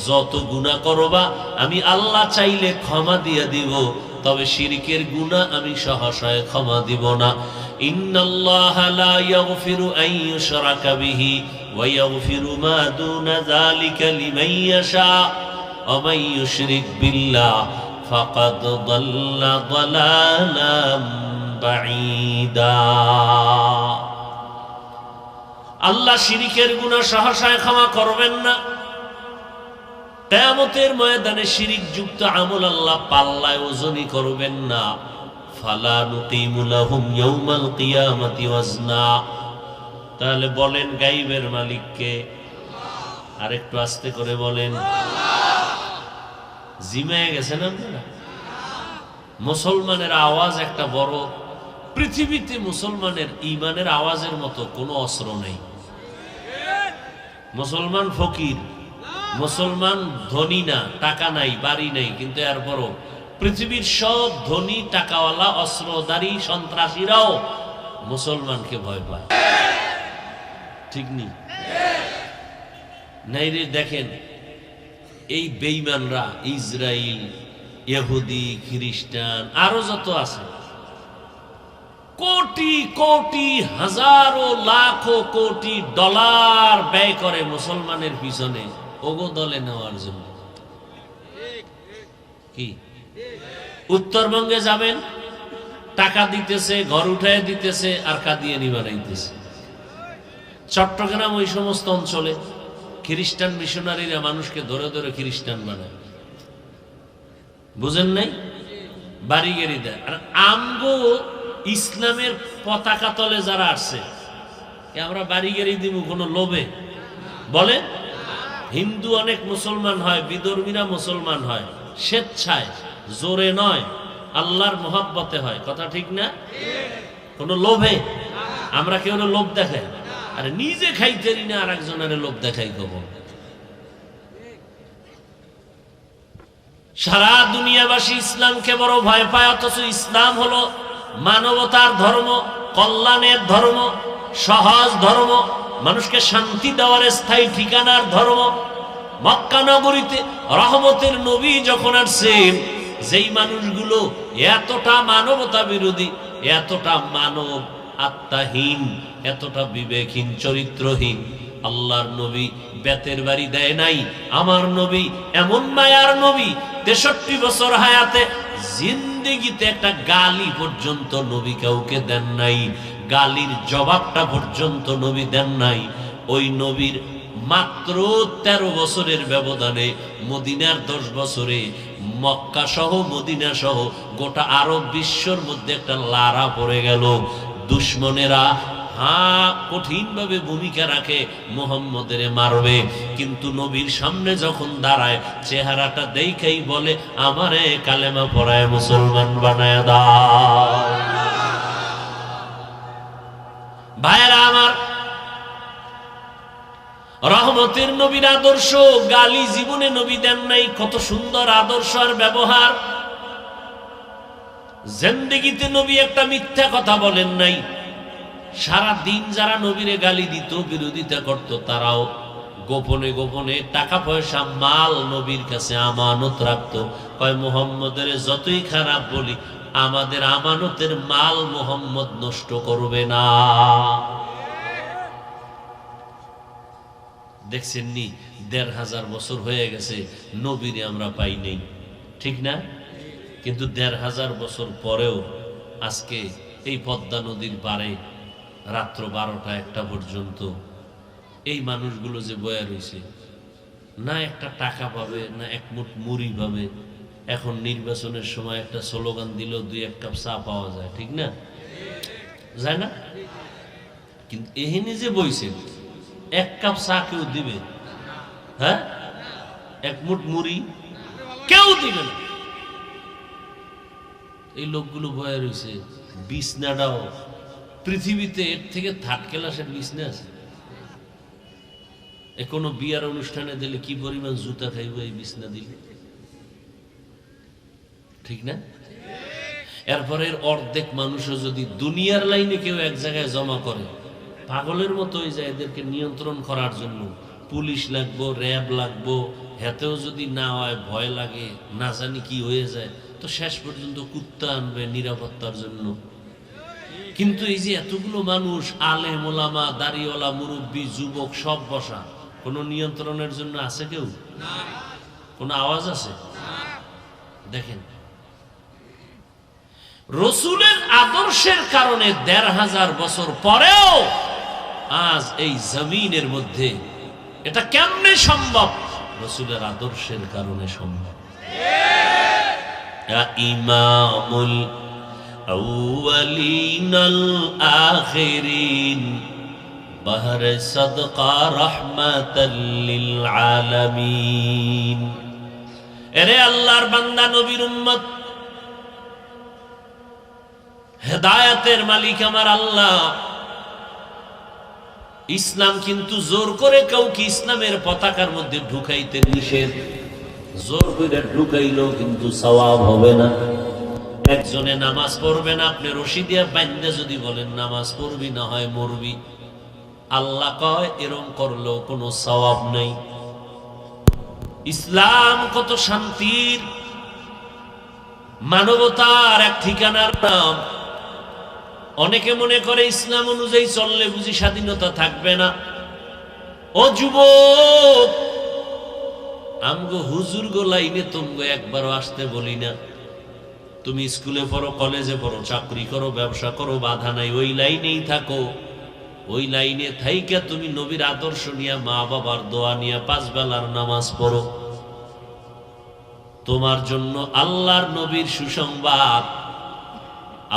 যত গুনাহ করবা আমি আল্লাহ চাইলে ক্ষমা দিয়ে দিব, তবে শিরকের গুনাহ আমি সহসায় ক্ষমা দিব না। ইন্নাল্লাহা লা ইয়াগফিরু আন ইউশরাকা বিহি ওয়া ইয়াগফিরু মা দুনা যালিকা লিমান ইয়াশা ওয়া মান ইউশরিক বিল্লাহ ফাকাদ দাল্লা দালালাম বাঈদা। আল্লাহ শিরকের গুনাহ সহসায় ক্ষমা করবেন না। কিয়ামতের ময়দানে শিরক যুক্ত আমল আল্লাহ পাল্লায় ওজনই করবেন না। ফালা নুকিমু লাহুম ইয়াউমাল কিয়ামাতি ওয়াজনা। তাহলে বলেন গায়বের মালিক কে? আর একটু আস্তে করে বলেন। জিমায়ে গেছেন আপনারা? মুসলমানের আওয়াজ একটা বড়, পৃথিবীতে মুসলমানের ঈমানের আওয়াজের মতো কোনো অস্ত্র নেই। মুসলমান ফকির, মুসলমান ধনী না, টাকা নাই, বাড়ি নেই, কিন্তু এরপরও পৃথিবীর সব ধনী টাকাওয়ালা অস্ত্রধারী সন্ত্রাসীরাও মুসলমানকে ভয় পায়। ঠিক নেই? নাই রে, দেখেন এই বেঈমানরা, ইসরায়েল, ইহুদি, খ্রিস্টান, আরো যত আছে, কোটি কোটি হাজারো লাখো কোটি ডলার ব্যয় করে মুসলমানের পিছনে ওগো দলে নেওয়ার জন্য। কি উত্তরবঙ্গে যাবেন, টাকা দিতেছে, ঘর উঠায় দিতেছে, আর কাদিয়ানি বানাইতেছে। চট্টগ্রাম ওই সমস্ত অঞ্চলে খ্রিস্টান মিশনারিরা মানুষকে ধরে ধরে খ্রিস্টান বানায়। বুঝেন নাই? বাড়িগেরি দেয়। আর আমগো ইসলামের পতাকা তলে যারা আসছে, আমরা বাড়িগেরি দিব কোনো লোভে? বলে হিন্দু অনেক মুসলমান হয়, বিধর্মীরা মুসলমান হয় স্বেচ্ছায়, জোরে নয়, আল্লাহর মোহাব্বতে হয়। কথা ঠিক না? কোনো লোভে? আমরা কেউ লোভ দেখাই? আরে নিজে খাইতেরি না, আর একজনের লোভ দেখাই কখন? সারা দুনিয়াবাসী ইসলামকে বড় ভয় পায়, অথচ ইসলাম হলো মানবতার ধর্ম, কল্যাণের ধর্ম, সহজ ধর্ম, মানুষকে শান্তি দেওয়ার স্থায়ী ঠিকানার ধর্ম। মক্কা নগরীতে রহমতের নবী যখন আসছেন, যেই মানুষগুলো এতটা মানবতা বিরোধী, এতটা মানব আত্মাহীন, এতটা বিবেকহীন, চরিত্রহীন, আল্লাহর নবী বেতের বাড়ি দেয় নাই। আমার নবী এমন মায়ার নবী, 63 বছর হায়াতে জিন্দেগিতে একটা গালি পর্যন্ত নবী কাউকে দেন নাই, গালির জবাবটা পর্যন্ত নবী দেন নাই। ওই নবীর মাত্র 13 বছরের ব্যবধানে, মদিনার 10 বছরে, মক্কা সহ মদিনা সহ গোটা আরব বিশ্বর মধ্যে একটা লারা পড়ে গেল। দুশ্মনেরা কঠিন ভাবে ভূমিকা রাখে, মুহাম্মদের মারবে, কিন্তু নবীর সামনে যখন দাঁড়ায়, চেহারাটা দেখেই বলে আমারে কালেমা পড়ায় মুসলমান বানায় দাও। ভাইরা আমার, রহমতের নবীর আদর্শ, গালি জীবনে নবী দেন নাই। কত সুন্দর আদর্শ আর ব্যবহার। জিন্দেগিতে নবী একটা মিথ্যা কথা বলেন নাই। সারা দিন যারা নবীরে গালি দিত, বিরোধিতা করত, তারাও গোপনে গোপনে টাকা পয়সা, মাল নবীর কাছে আমানত রাখত। কয় মুহাম্মদের যতই খারাপ বলি, আমাদের আমানতের মাল মুহাম্মদ নষ্ট করবে না। দেখছেন নি, 1500 বছর হয়ে গেছে, নবীরে আমরা পাই নেই, ঠিক না? কিন্তু 1500 বছর পরেও আজকে এই পদ্মা নদীর পাড়ে রাত্র 12টা-1টা পর্যন্ত এই মানুষগুলো যে বয়া রয়েছে, না একটা টাকা পাবে, না এক মুঠ মুড়ি পাবে। এখন নির্বাচনের সময় একটা স্লোগান দিল, 2-1 কাপ চা পাওয়া যায়, ঠিক না? যায় না? কিন্তু এখানে যে বইছেন, 1 কাপ চা কেউ দিবে? হ্যাঁ, এক মুঠ মুড়ি কেউ দিবে না। এই লোকগুলো বয়া রয়েছে। বিছনাটাও পৃথিবীতে এর থেকে 3rd ক্লাসের বিছনা আছে? কোনো বিয়ার অনুষ্ঠানে দিলে কি পরিমাণ জুতা খাইব এই বিছনা দিলে, ঠিক না? এরপরে অর্ধেক মানুষও যদি দুনিয়ার লাইনে কেউ এক জায়গায় জমা করে, পাগলের মতো হয়ে যায় এদেরকে নিয়ন্ত্রণ করার জন্য। পুলিশ লাগবো, র্যাব লাগবো, হেতেও যদি না হয় ভয় লাগে, না জানি কি হয়ে যায়, তো শেষ পর্যন্ত কুত্তা আনবে নিরাপত্তার জন্য। কিন্তু এই যে এতগুলো মানুষ, আলেম ওলামা, দাড়িওয়ালা, মুরব্বী, যুবক সব বসা, কোনো নিয়ন্ত্রণের জন্য আছে কেউ? কোনো আওয়াজ আছে? দেখেন, রসুলের আদর্শের কারণে ১৫০০ বছর পরেও আজ এই জমিনের মধ্যে এটা কেমনে সম্ভব? রসুলের আদর্শের কারণে সম্ভব। ইমামুল আউয়ালিন আল আখিরিন বাহর সাদকা রাহমাতাল লিল আলামিন। এরে আল্লাহর বান্দা, নবীর উম্মত, হেদায়েতের মালিক আমার আল্লাহ। ইসলাম কিন্তু জোর করে কাউকে ইসলামের পতাকার মধ্যে ঢুকাইতে নিষেধ। জোর করে ঢুকাইলেও কিন্তু সওয়াব হবে না। একজনে নামাজ পড়বে না, আপনি রশি দিয়া বান্ধা যদি বলেন নামাজ পড়বি, না হয় মরবি, আল্লাহ কয় এরম করলেও কোনো সওয়াব নেই। ইসলাম কত শান্তির, মানবতার এক ঠিকানার নাম। অনেকে মনে করে ইসলাম অনুযায়ী চললে বুঝি স্বাধীনতা থাকবে না। ও যুবক, আমগো হুজুর গো লাইনে তুমি একবারও আসতে বলি না। তুমি স্কুলে পড়ো, কলেজে পড়ো, চাকরি করো, ব্যবসা করো, বাধা নাই, ওই লাইনেই থাকো। ওই লাইনে থাইকা তুমি নবীর আদর্শ নিয়া, মা বাবার দোয়া নিয়া 5 বেলার নামাজ পড়ো। তোমার জন্য আল্লাহর নবীর সুসংবাদ,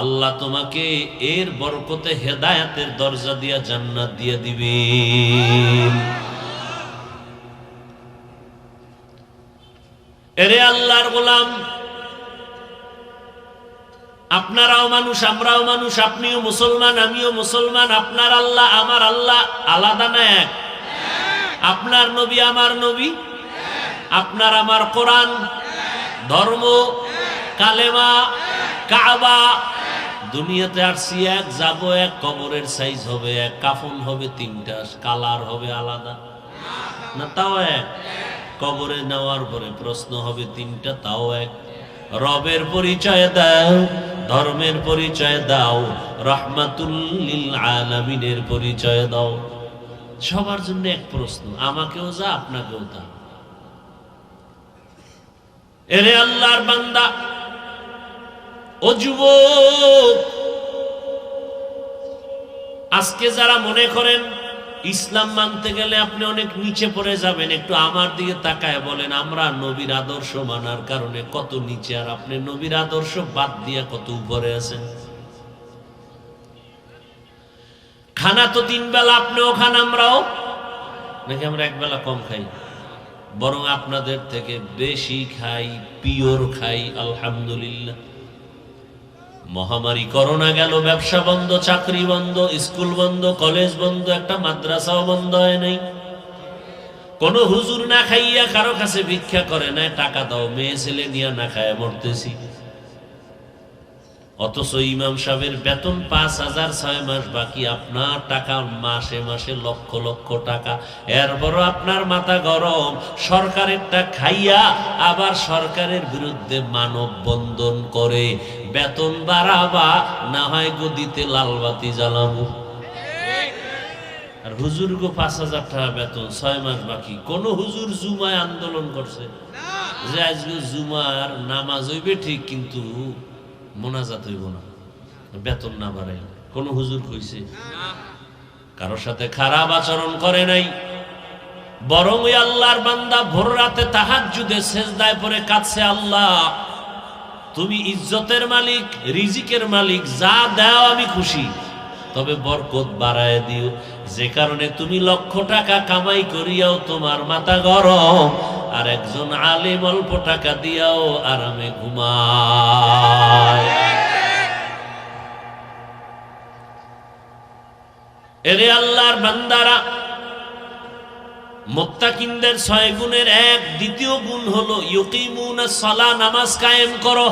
আল্লাহ তোমাকে এর বরকতে হেদায়েতের দরজা দিয়া জান্নাত দিয়ে দিবেন। এরে আল্লাহর গোলাম, আপনারাও মানুষ, আমরাও মানুষ, আপনিও মুসলমান, আমিও মুসলমান। আপনার আল্লাহ আমার আল্লাহ আলাদা না এক? আপনার নবী আমার নবী, আপনার আমার কোরআন, ধর্ম, কালেমা, কাবা, দুনিয়াতে আসছি এক, যাবো এক, কবরের সাইজ হবে এক, কাফন হবে 3টা, কালার হবে আলাদা না? তাও এক। কবরে নেওয়ার পরে প্রশ্ন হবে 3টা, তাও এক। রবের পরিচয় দাও, ধর্মের পরিচয় দাও, রাহমাতুল লিল আলামিনের পরিচয় দাও। সবার জন্য এক প্রশ্ন, আমাকেও যা আপনাকেও তা। এরে আল্লাহর বান্দা, ও যুবক, আজকে যারা মনে করেন ইসলাম মানতে গেলে আপনি অনেক নিচে পড়ে যাবেন, একটু আমার দিকে তাকায় বলেন, আমরা নবীর আদর্শ মানার কারণে কত নিচে, আর আপনি নবীর আদর্শ বাদ দিয়ে কত উপরে আছেন। খানা তো 3 বেলা, আপনিও খান, আমরাও নাকি? আমরা 1 বেলা কম খাই, বরং আপনাদের থেকে বেশি খাই, পিওর খাই, আলহামদুলিল্লাহ। মহামারী করোনা গেল, ব্যবসা বন্ধ, চাকরি বন্ধ, স্কুল বন্ধ, কলেজ বন্ধ, একটা মাদ্রাসাও বন্ধ হয় নাই। কোন হুজুর না খাইয়া কারো কাছে ভিক্ষা করে না, টাকা দাও, মেয়ে ছেলে নিয়ে না খায় মরতেছি। অথচ ইমাম সাহেবের বেতন 5,000, 6 মাস বাকি, আপনার টাকা মাসে মাসে লক্ষ লক্ষ টাকা। এরপরও আপনার মাথা গরম, সরকারেরটা খাইয়া আবার সরকারের বিরুদ্ধে মানববন্ধন করে। বেতন বাড়াবা, না হয় গদিতে লালবাতি জ্বালাবো। আর হুজুর গো 5,000 টাকা বেতন, 6 মাস বাকি। কোন হুজুর জুমায় আন্দোলন করছে যে আজকে জুমার নামাজ হইবে ঠিক, কিন্তু মোনাজাত হইব না, বেতন না বাড়াইলে? কোন হুজুর কইছে? কারোর সাথে খারাপ আচরণ করে নাই, বরং ওই আল্লাহর বান্দা ভোর রাতে তাহাজ্জুদে সেজদায় পড়ে কাঁদছে, আল্লাহ তুমি ইজ্জতের মালিক, রিজিকের মালিক, যা দাও আমি খুশি, তবে বরকত বাড়ায় দিও। যে কারণে তুমি লক্ষ টাকা কামাই করিয়াও তোমার মাথা গরম, আর একজন আলেম অল্প টাকা দিয়াও আরামে ঘুমায়। এরে আল্লাহর বান্দারা, মুত্তাকিনদের 6 গুণের এক দ্বিতীয় গুণ হলো ইউকিমুনাস সালাহ, নামাজ কায়েম করো।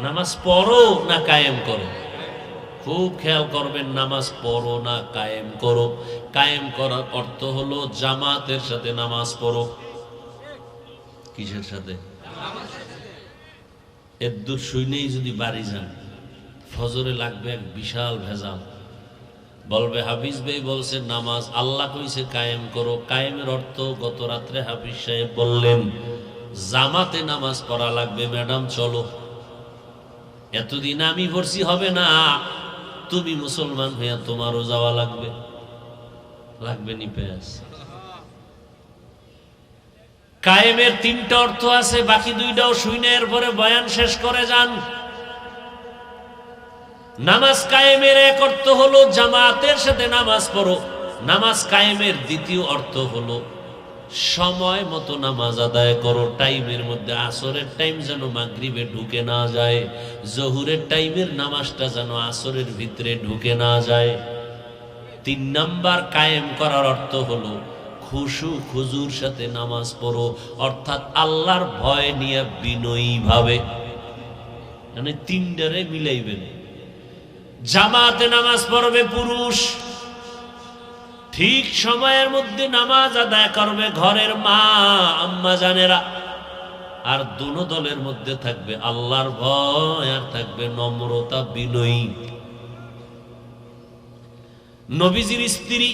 নামাজ পড়ো না কায়েম করো? খুব খেয়াল করবেন, নামাজ পড়ো না কায়েম করো। কায়েম করার অর্থ হলো জামাতের সাথে নামাজ পড়ো। কিসের সাথে? এদ্দুর শুনেই যদি বাড়ি যান, ফজরে লাগবে এক বিশাল ভেজাল। বলবে হাফিজ ভাই বলছে নামাজ আল্লাহ কইছে কায়েম করো। কায়েমের অর্থ গত রাত্রে হাফিজ সাহেব বললেন জামাতে নামাজ পড়া লাগবে। ম্যাডাম চলো, এতদিন আমি পড়ছি হবে না, তুমি মুসলমান হইয়া তোমারও যাওয়া লাগবে। লাগবে নি পেঁয়াজ? কায়েমের তিনটা অর্থ আছে, বাকি দুইটাও শুনে এরপরে বয়ান শেষ করে যান। নামাজ কায়েমের এক অর্থ হলো জামাতের সাথে নামাজ পড়ো। নামাজ কায়েমের দ্বিতীয় অর্থ হলো সময় মতো নামাজ আদায় করো। টাইমের মধ্যে আসরের টাইম যেন মাগরিবে ঢুকে না যায়, জহুরের টাইমের নামাজটা যেন আসরের ভিতরে ঢুকে না যায়। 3 নাম্বার কায়েম করার অর্থ হলো খুশু খুজুর সাথে নামাজ পড়ো, অর্থাৎ আল্লাহর ভয় নিয়ে বিনয়ী ভাবে। মানে 3টারে মিলাইবেন। জামাতে নামাজ পড়বে পুরুষ, ঠিক সময়ের মধ্যে নামাজ আদায় করবে ঘরের মা আম্মা জানেরা। আর দুনো দলের মধ্যে থাকবে আল্লাহর ভয় আর থাকবে নম্রতা বিনয়ী। নবীজির স্ত্রী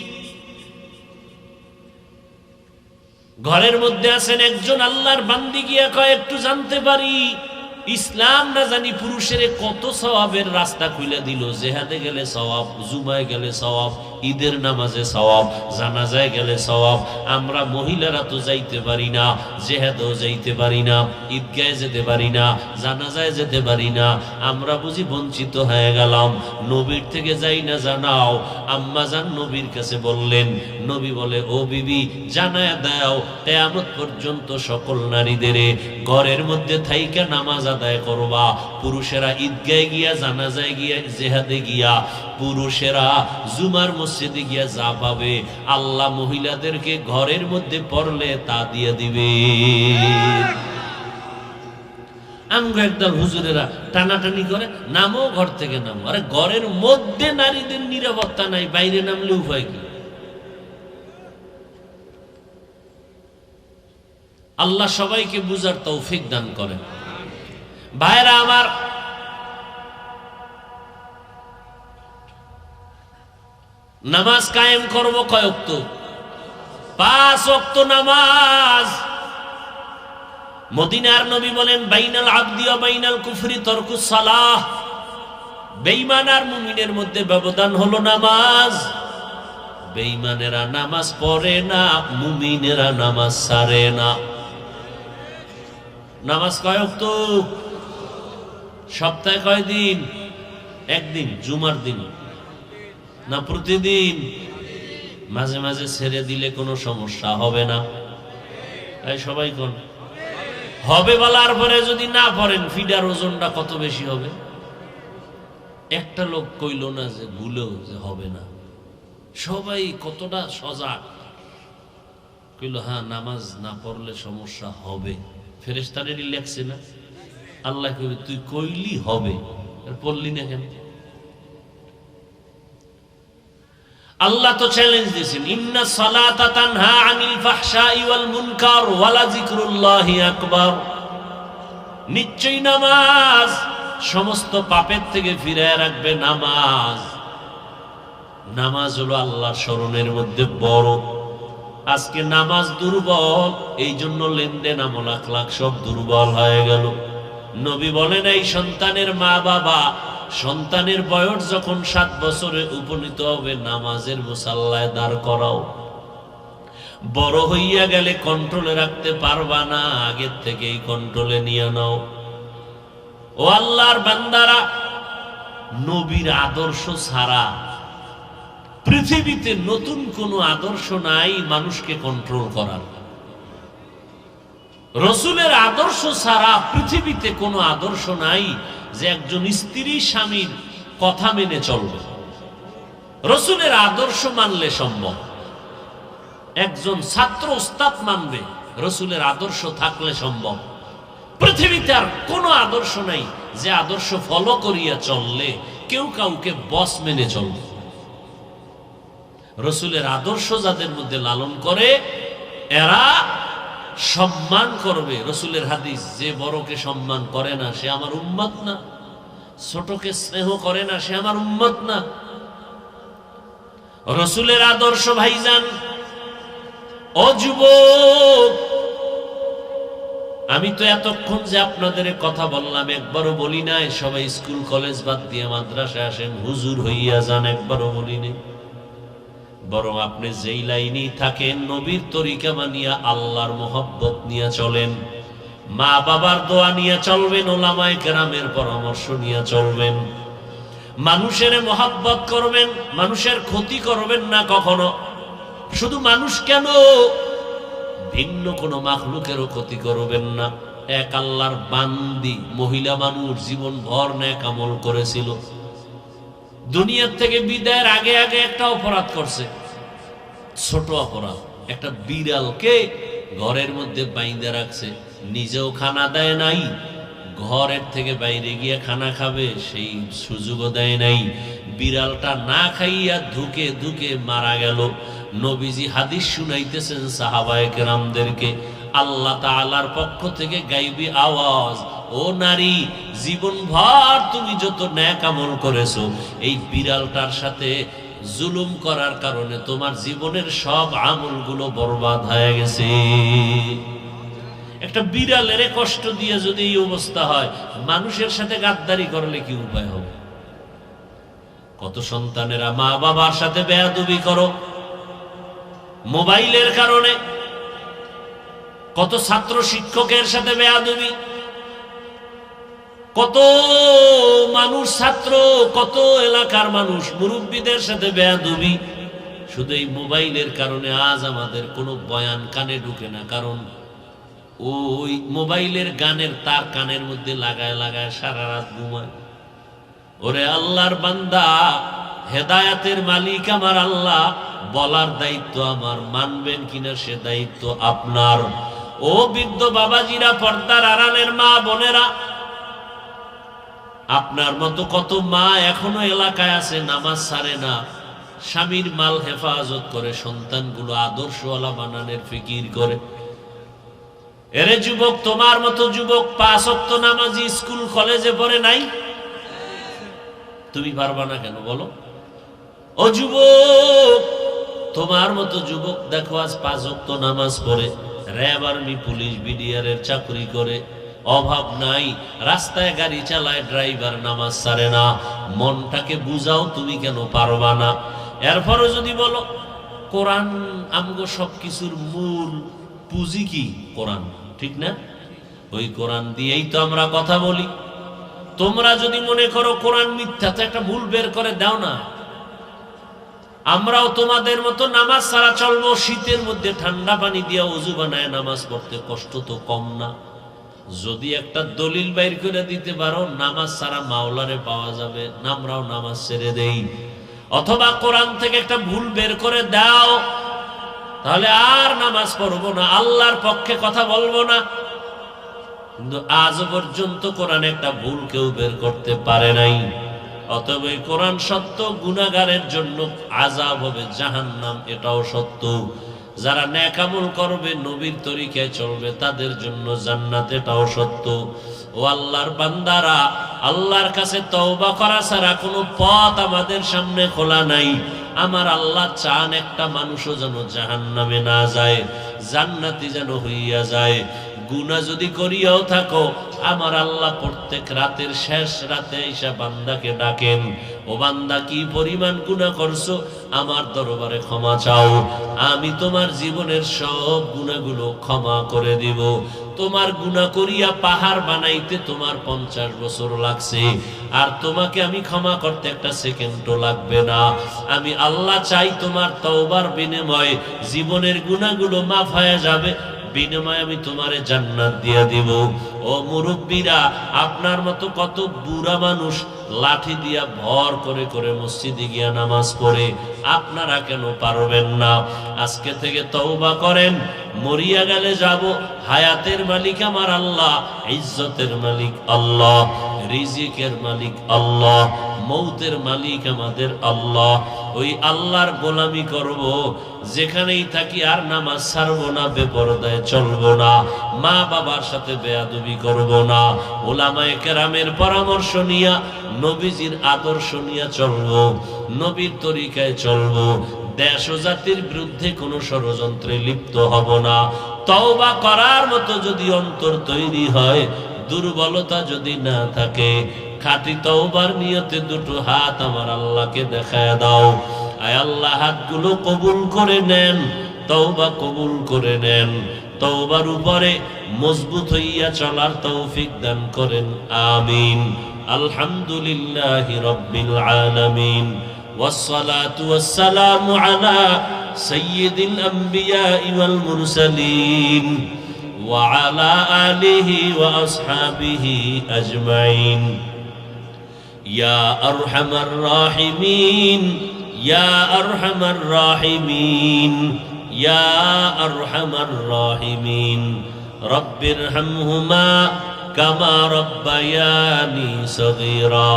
ঘরের মধ্যে আছেন, একজন আল্লাহর বান্দি গিয়া কয় একটু জানতে পারি ইসলাম না জানি পুরুষের কত সওয়াবের রাস্তা খুলে দিল। জেহাদে গেলে সওয়াব, জুমায় গেলে সওয়াব, ঈদের নামাজে সওয়াব, জানাজায় গেলে সওয়াব। আমরা মহিলারা তো যাইতে পারি না, জেহাদেও যাইতে পারি না, ঈদগাহে যেতে পারি না, জানাজায় যেতে পারি না। আমরা বুঝি বঞ্চিত হয়ে গেলাম। নবীর থেকে যাই না জানাও। আম্মা জান নবীর কাছে বললেন, নবী বলে ও বিবি জানায়া দাও কিয়ামত পর্যন্ত সকল নারীদেরে ঘরের মধ্যে থাইকা নামাজ আদায় করবা। পুরুষেরা ঈদগাহে গিয়া, জানাজায় গিয়া, জেহাদে গিয়া, পুরুষেরা জুমার মসজিদে গিয়া যা পাবে আল্লাহ মহিলাদেরকে ঘরের মধ্যে পড়লে তা দিয়ে দিবে। আমগো একদল হুজুরেরা টানাটানি করে নামো, ঘর থেকে নামো। আরে ঘরের মধ্যে নারীদের নিরাপত্তা নাই, বাইরে নামলে উপায় কি? আল্লাহ সবাইকে বুঝার তৌফিক দান করেন। ভাইরা আমার, নামাজ কায়েম করব কয় ওয়াক্ত? 5 ওয়াক্ত নামাজ। মদিনার নবী বলেন বাইনাল আবদি ওয়া বাইনাল কুফরি তারকুস সালাহ। বেঈমান আর মুমিনের মধ্যে ব্যবধান হলো নামাজ। বেঈমানেরা নামাজ পড়ে না, মুমিনেরা নামাজ ছাড়ে না। নামাজ কয় ওয়াক্ত? সপ্তাহে কয় দিন? একদিন, জুমার দিন না প্রতিদিন? মাঝে মাঝে ছেড়ে দিলে কোনো সমস্যা হবে না? তাই সবাই কোন হবে বলার পরে যদি না পড়েন ফিডার ওজনটা কত বেশি হবে? একটা লোক কইল না যে ভুলেও যে হবে না। সবাই কতটা সজাগ। কইল হ্যাঁ নামাজ না পড়লে সমস্যা হবে। ফেরেশতাদেরই লেখছে না? আল্লাহ কইবে তুই কইলি হবে, পড়লি না কেন? আল্লাহ তো চ্যালেঞ্জ দিয়েছেন, ইন্না সালাতা তানহা আনিল ফাহশাই ওয়াল মুনকার ওয়ালা যিকরুল্লাহি আকবার। নিশ্চয়ই নামাজ সমস্ত পাপের থেকে ফিরিয়ে রাখবে। নামাজ হলো আল্লাহর স্মরণের মধ্যে বড়। আজকে নামাজ দুর্বল, এই জন্য লেনদেন আমল আখলাক সব দুর্বল হয়ে গেল। নবী বলেন এই সন্তানের মা বাবা সন্তানের বয়স যখন 7 বছরে উপনীত হবে নামাজের মুসাল্লায় দাঁড় করাও। বড় হইয়া গেলে কন্ট্রোলে রাখতে পারবা না, আগের থেকেই কন্ট্রোলে নিয়ে নাও। ও আল্লাহর বান্দারা, নবীর আদর্শ ছাড়া পৃথিবীতে নতুন কোনো আদর্শ নাই মানুষকে কন্ট্রোল করার। রসুলের আদর্শ ছাড়া পৃথিবীতে কোনো আদর্শ নাই যে একজন স্ত্রী স্বামীর কথা মেনে চলবে। রসুলের আদর্শ মানলে সম্ভব। একজন ছাত্র ওস্তাদ মানবে, রসুলের আদর্শ থাকলে সম্ভব। পৃথিবীতে আর কোনো আদর্শ নাই যে আদর্শ ফলো করিয়া চললে কেউ কাউকে বস মেনে চলবে। রসুলের আদর্শ যাদের মধ্যে লালন করে এরা সম্মান করবে। রসুলের হাদিস, যে বড়কে সম্মান করে না সে আমার উম্মত না, ছোটকে স্নেহ করে না সে আমার উম্মত না। রসুলের আদর্শ ভাইজান। ও যুবক, আমি তো এতক্ষণ যে আপনাদের কথা বললাম একবারও বলি নাই সবাই স্কুল কলেজ বাদ দিয়ে মাদ্রাসায় আসেন, হুজুর হইয়া যান, একবারও বলি নাই। বরং আপনি যেই লাইনেই থাকেন নবীর তরিকা মানিয়া আল্লাহর মোহাব্বত নিয়ে চলেন, মা বাবার দোয়া নিয়ে চলবেন, ওলামায়ে কেরামের পরামর্শ নিয়ে চলবেন, মানুষের মোহাব্বত করবেন, মানুষের ক্ষতি করবেন না কখনো। শুধু মানুষ কেন, ভিন্ন কোনো মাখলুকেরও ক্ষতি করবেন না। এক আল্লাহর বান্দি মহিলা মানুষ জীবন ভর নেক আমল করেছিল, দুনিয়ার থেকে বিদায়ের আগে আগে একটা অপরাধ করছে, ছোট অপরাধ। একটা বিড়ালকে ঘরের মধ্যে বাইন্ধে রাখছে, নিজেও খানা দেয় নাই, ঘরের থেকে বাইরে গিয়ে খানা খাবে সেই সুযোগও দেয় নাই। বিড়ালটা না খাইয়া ধুকে ধুকে মারা গেল। নবীজি হাদিস শুনাইতেছেন সাহাবায়ে কেরামদেরকে, আল্লাহ তাআলার পক্ষ থেকে গায়বী আওয়াজ, ও নারী, জীবন ভর তুমি যত নেক আমল করেছো, এই বিড়ালটার সাথে জুলুম করার কারণে তোমার জীবনের সব আমলগুলো বরবাদ হয়ে গেছে। একটা বিড়ালের কষ্ট দিয়ে যদি এই অবস্থা হয়, মানুষের সাথে গাদ্দারি করলে কি উপায় হবে? কত সন্তানেরা মা বাবার সাথে বেয়াদবি করো মোবাইলের কারণে, কত ছাত্র শিক্ষকের সাথে বেয়াদবি, কত মানুষ ছাত্র, কত এলাকার মানুষ মুরব্বীদের সাথে বেয়াদবি, শুধু এই মোবাইলের কারণে আজ আমাদের কোনো বয়ান কানে ঢুকে না। কারণ ওই মোবাইলের গানের তার কানের মধ্যে লাগায় লাগায় সারা রাত ঘুমায়। ওরে আল্লাহর বান্দা, হেদায়াতের মালিক আমার আল্লাহ, বলার দায়িত্ব আমার, মানবেন কিনা সে দায়িত্ব আপনার। ও বৃদ্ধ বাবাজিরা, পর্দার আড়ালের মা বোনেরা, আপনার মতো কত মা এখনো এলাকায় আছে, নামাজ ছাড়ে না, স্বামীর মাল হেফাজত করে, সন্তানগুলো আদর্শওয়ালা বানানোর ফিকির করে। এরে যুবক, তোমার মতো যুবক 5 ওয়াক্ত নামাজি স্কুল কলেজে পড়ে নাই, তুমি পারবা না কেন বলো? ও যুবক, তোমার মতো যুবক দেখো আজ 5 ওয়াক্ত নামাজ পড়ে, র্যাব, আর্মি, পুলিশ, বিডিআর এর চাকরি করে, অভাব নাই, রাস্তায় গাড়ি চালায়, ড্রাইভার, নামাজ ছাড়ে না। মনটাকে বুঝাও, তুমি কেন পারবা না? এরপরও যদি বলো কোরআন আমগো সবকিছুর মূল পুঁজি কি? কোরআন, ঠিক না? ওই কোরআন দিয়েই তো আমরা কথা বলি। তোমরা যদি মনে করো কোরআন মিথ্যা, তো একটা ভুল বের করে দাও না। আমরাও তোমাদের মতো নামাজ ছাড়া চলবো, শীতের মধ্যে ঠান্ডা পানি দিয়ে ওযু বানায় নামাজ পড়তে কষ্ট তো কম না। যদি একটা দলিল বাইর করে দিতে পারো নামাজ ছাড়া মাওলারে পাওয়া যাবে, আমরাও নামাজ ছেড়ে দেই। অথবা কোরআন থেকে একটা ভুল বের করে দাও, তাহলে আর নামাজ পড়বো না, আল্লাহর পক্ষে কথা বলবো না। কিন্তু আজ পর্যন্ত কোরআনে একটা ভুল কেউ বের করতে পারে নাই। অতএব এই কোরআন সত্য, গুনাহগারের জন্য আযাব হবে জাহান্নাম, এটাও সত্য। যারা নেক আমল করবে, নবীর তরিকায় চলবে, তাদের জন্য জান্নাত, এটাও সত্য। ও আল্লাহর বান্দারা, আল্লাহর কাছে তওবা করা ছাড়া কোনো পথ আমাদের সামনে খোলা নাই। আমার আল্লাহ চান একটা মানুষও যেন জাহান্নামে না যায়, জান্নাতি যেন হইয়া যায়। গুনাহ যদি করিয়াও থাকো, আমার আল্লাহ প্রত্যেক রাতের শেষ রাতে এসে বান্দাকে ডাকেন, ও বান্দা কি পরিমাণ গুনাহ করছো, আমার দরবারে ক্ষমা চাও, আমি তোমার জীবনের সব গুনাহগুলো ক্ষমা করে দিব। তোমার গুনাহ করিয়া পাহাড় বানাইতে তোমার 50 বছর লাগছে, আর তোমাকে আমি ক্ষমা করতে একটা সেকেন্ডও লাগবে না। আমি আল্লাহ চাই তোমার তওবার বিনিময়ে জীবনের গুনাহগুলো মাফ হয়ে যাবে, বিনিময়ে আমি তোমারে জান্নাত দিয়ে দিব। ও মুরব্বীরা, আপনার মতো কত বুড়া মানুষ লাঠি দিয়া ভর করে করে মসজিদে গিয়া নামাজ পড়ে, আপনারা কেন পারবেন না? আজকে থেকে তওবা করেন, মরিয়া গেলে যাব। হায়াতের মালিক আমার আল্লাহ, ইজ্জতের মালিক আল্লাহ, রিজিকের মালিক আল্লাহ, মৌতের মালিক আমাদের আল্লাহ। ওই আল্লাহর গোলামি করব, যেখানেই থাকি আর নামাজ ছাড়বো না, বেপরদায় চলবো না, মা বাবার সাথে বেয়াদবি করব না, ওলামায়ে কেরামের পরামর্শ নিয়া নবীজির আদর্শ নিয়ে চলবো, নবীর তরিকায় চলবো, দেশ ও জাতির বিরুদ্ধে কোনো ষড়যন্ত্রে লিপ্ত হব না। তওবা করার মতো যদি অন্তর তৈরি হয়, দুর্বলতা যদি না থাকে, খাঁটি তওবার নিয়তে দুটো হাত আমার আল্লাহকে দেখায় দাও। আয় আল্লাহ, হাতগুলো কবুল করে নেন, তওবা কবুল করে নেন, তওবার উপরে মজবুত হইয়া চলার তৌফিক দান করেন, আমিন। আলহামদুলিল্লাহি রাব্বিল আলামিন, ওয়াসসালাতু ওয়াসসালামু আলা সাইয়্যিদিল আমবিয়াই ওয়াল মুরসালিন ওয়া আলা আলিহি ওয়া আসহাবিহি আজমাইন। ইয়া আরহামার রাহিমিন, ইয়া আরহামার রাহিমিন, ইয়া আরহামার রাহিমিন। রব্বিরহামহুমা কামা রব্বায়ানি সগীরা।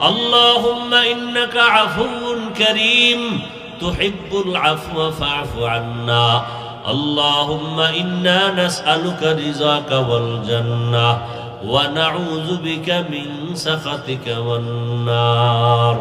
আল্লাহুম্মা ইন্নাকা আফুউন কারীম তুহিব্বুল আফওয়া ফা'ফু আন্না। আল্লাহুম্মা ইন্না নাসআলুকা রিযাকা ওয়াল জান্নাহ ওয়া নাউযু বিকা মিন সাখাতিকা ওয়ান নার।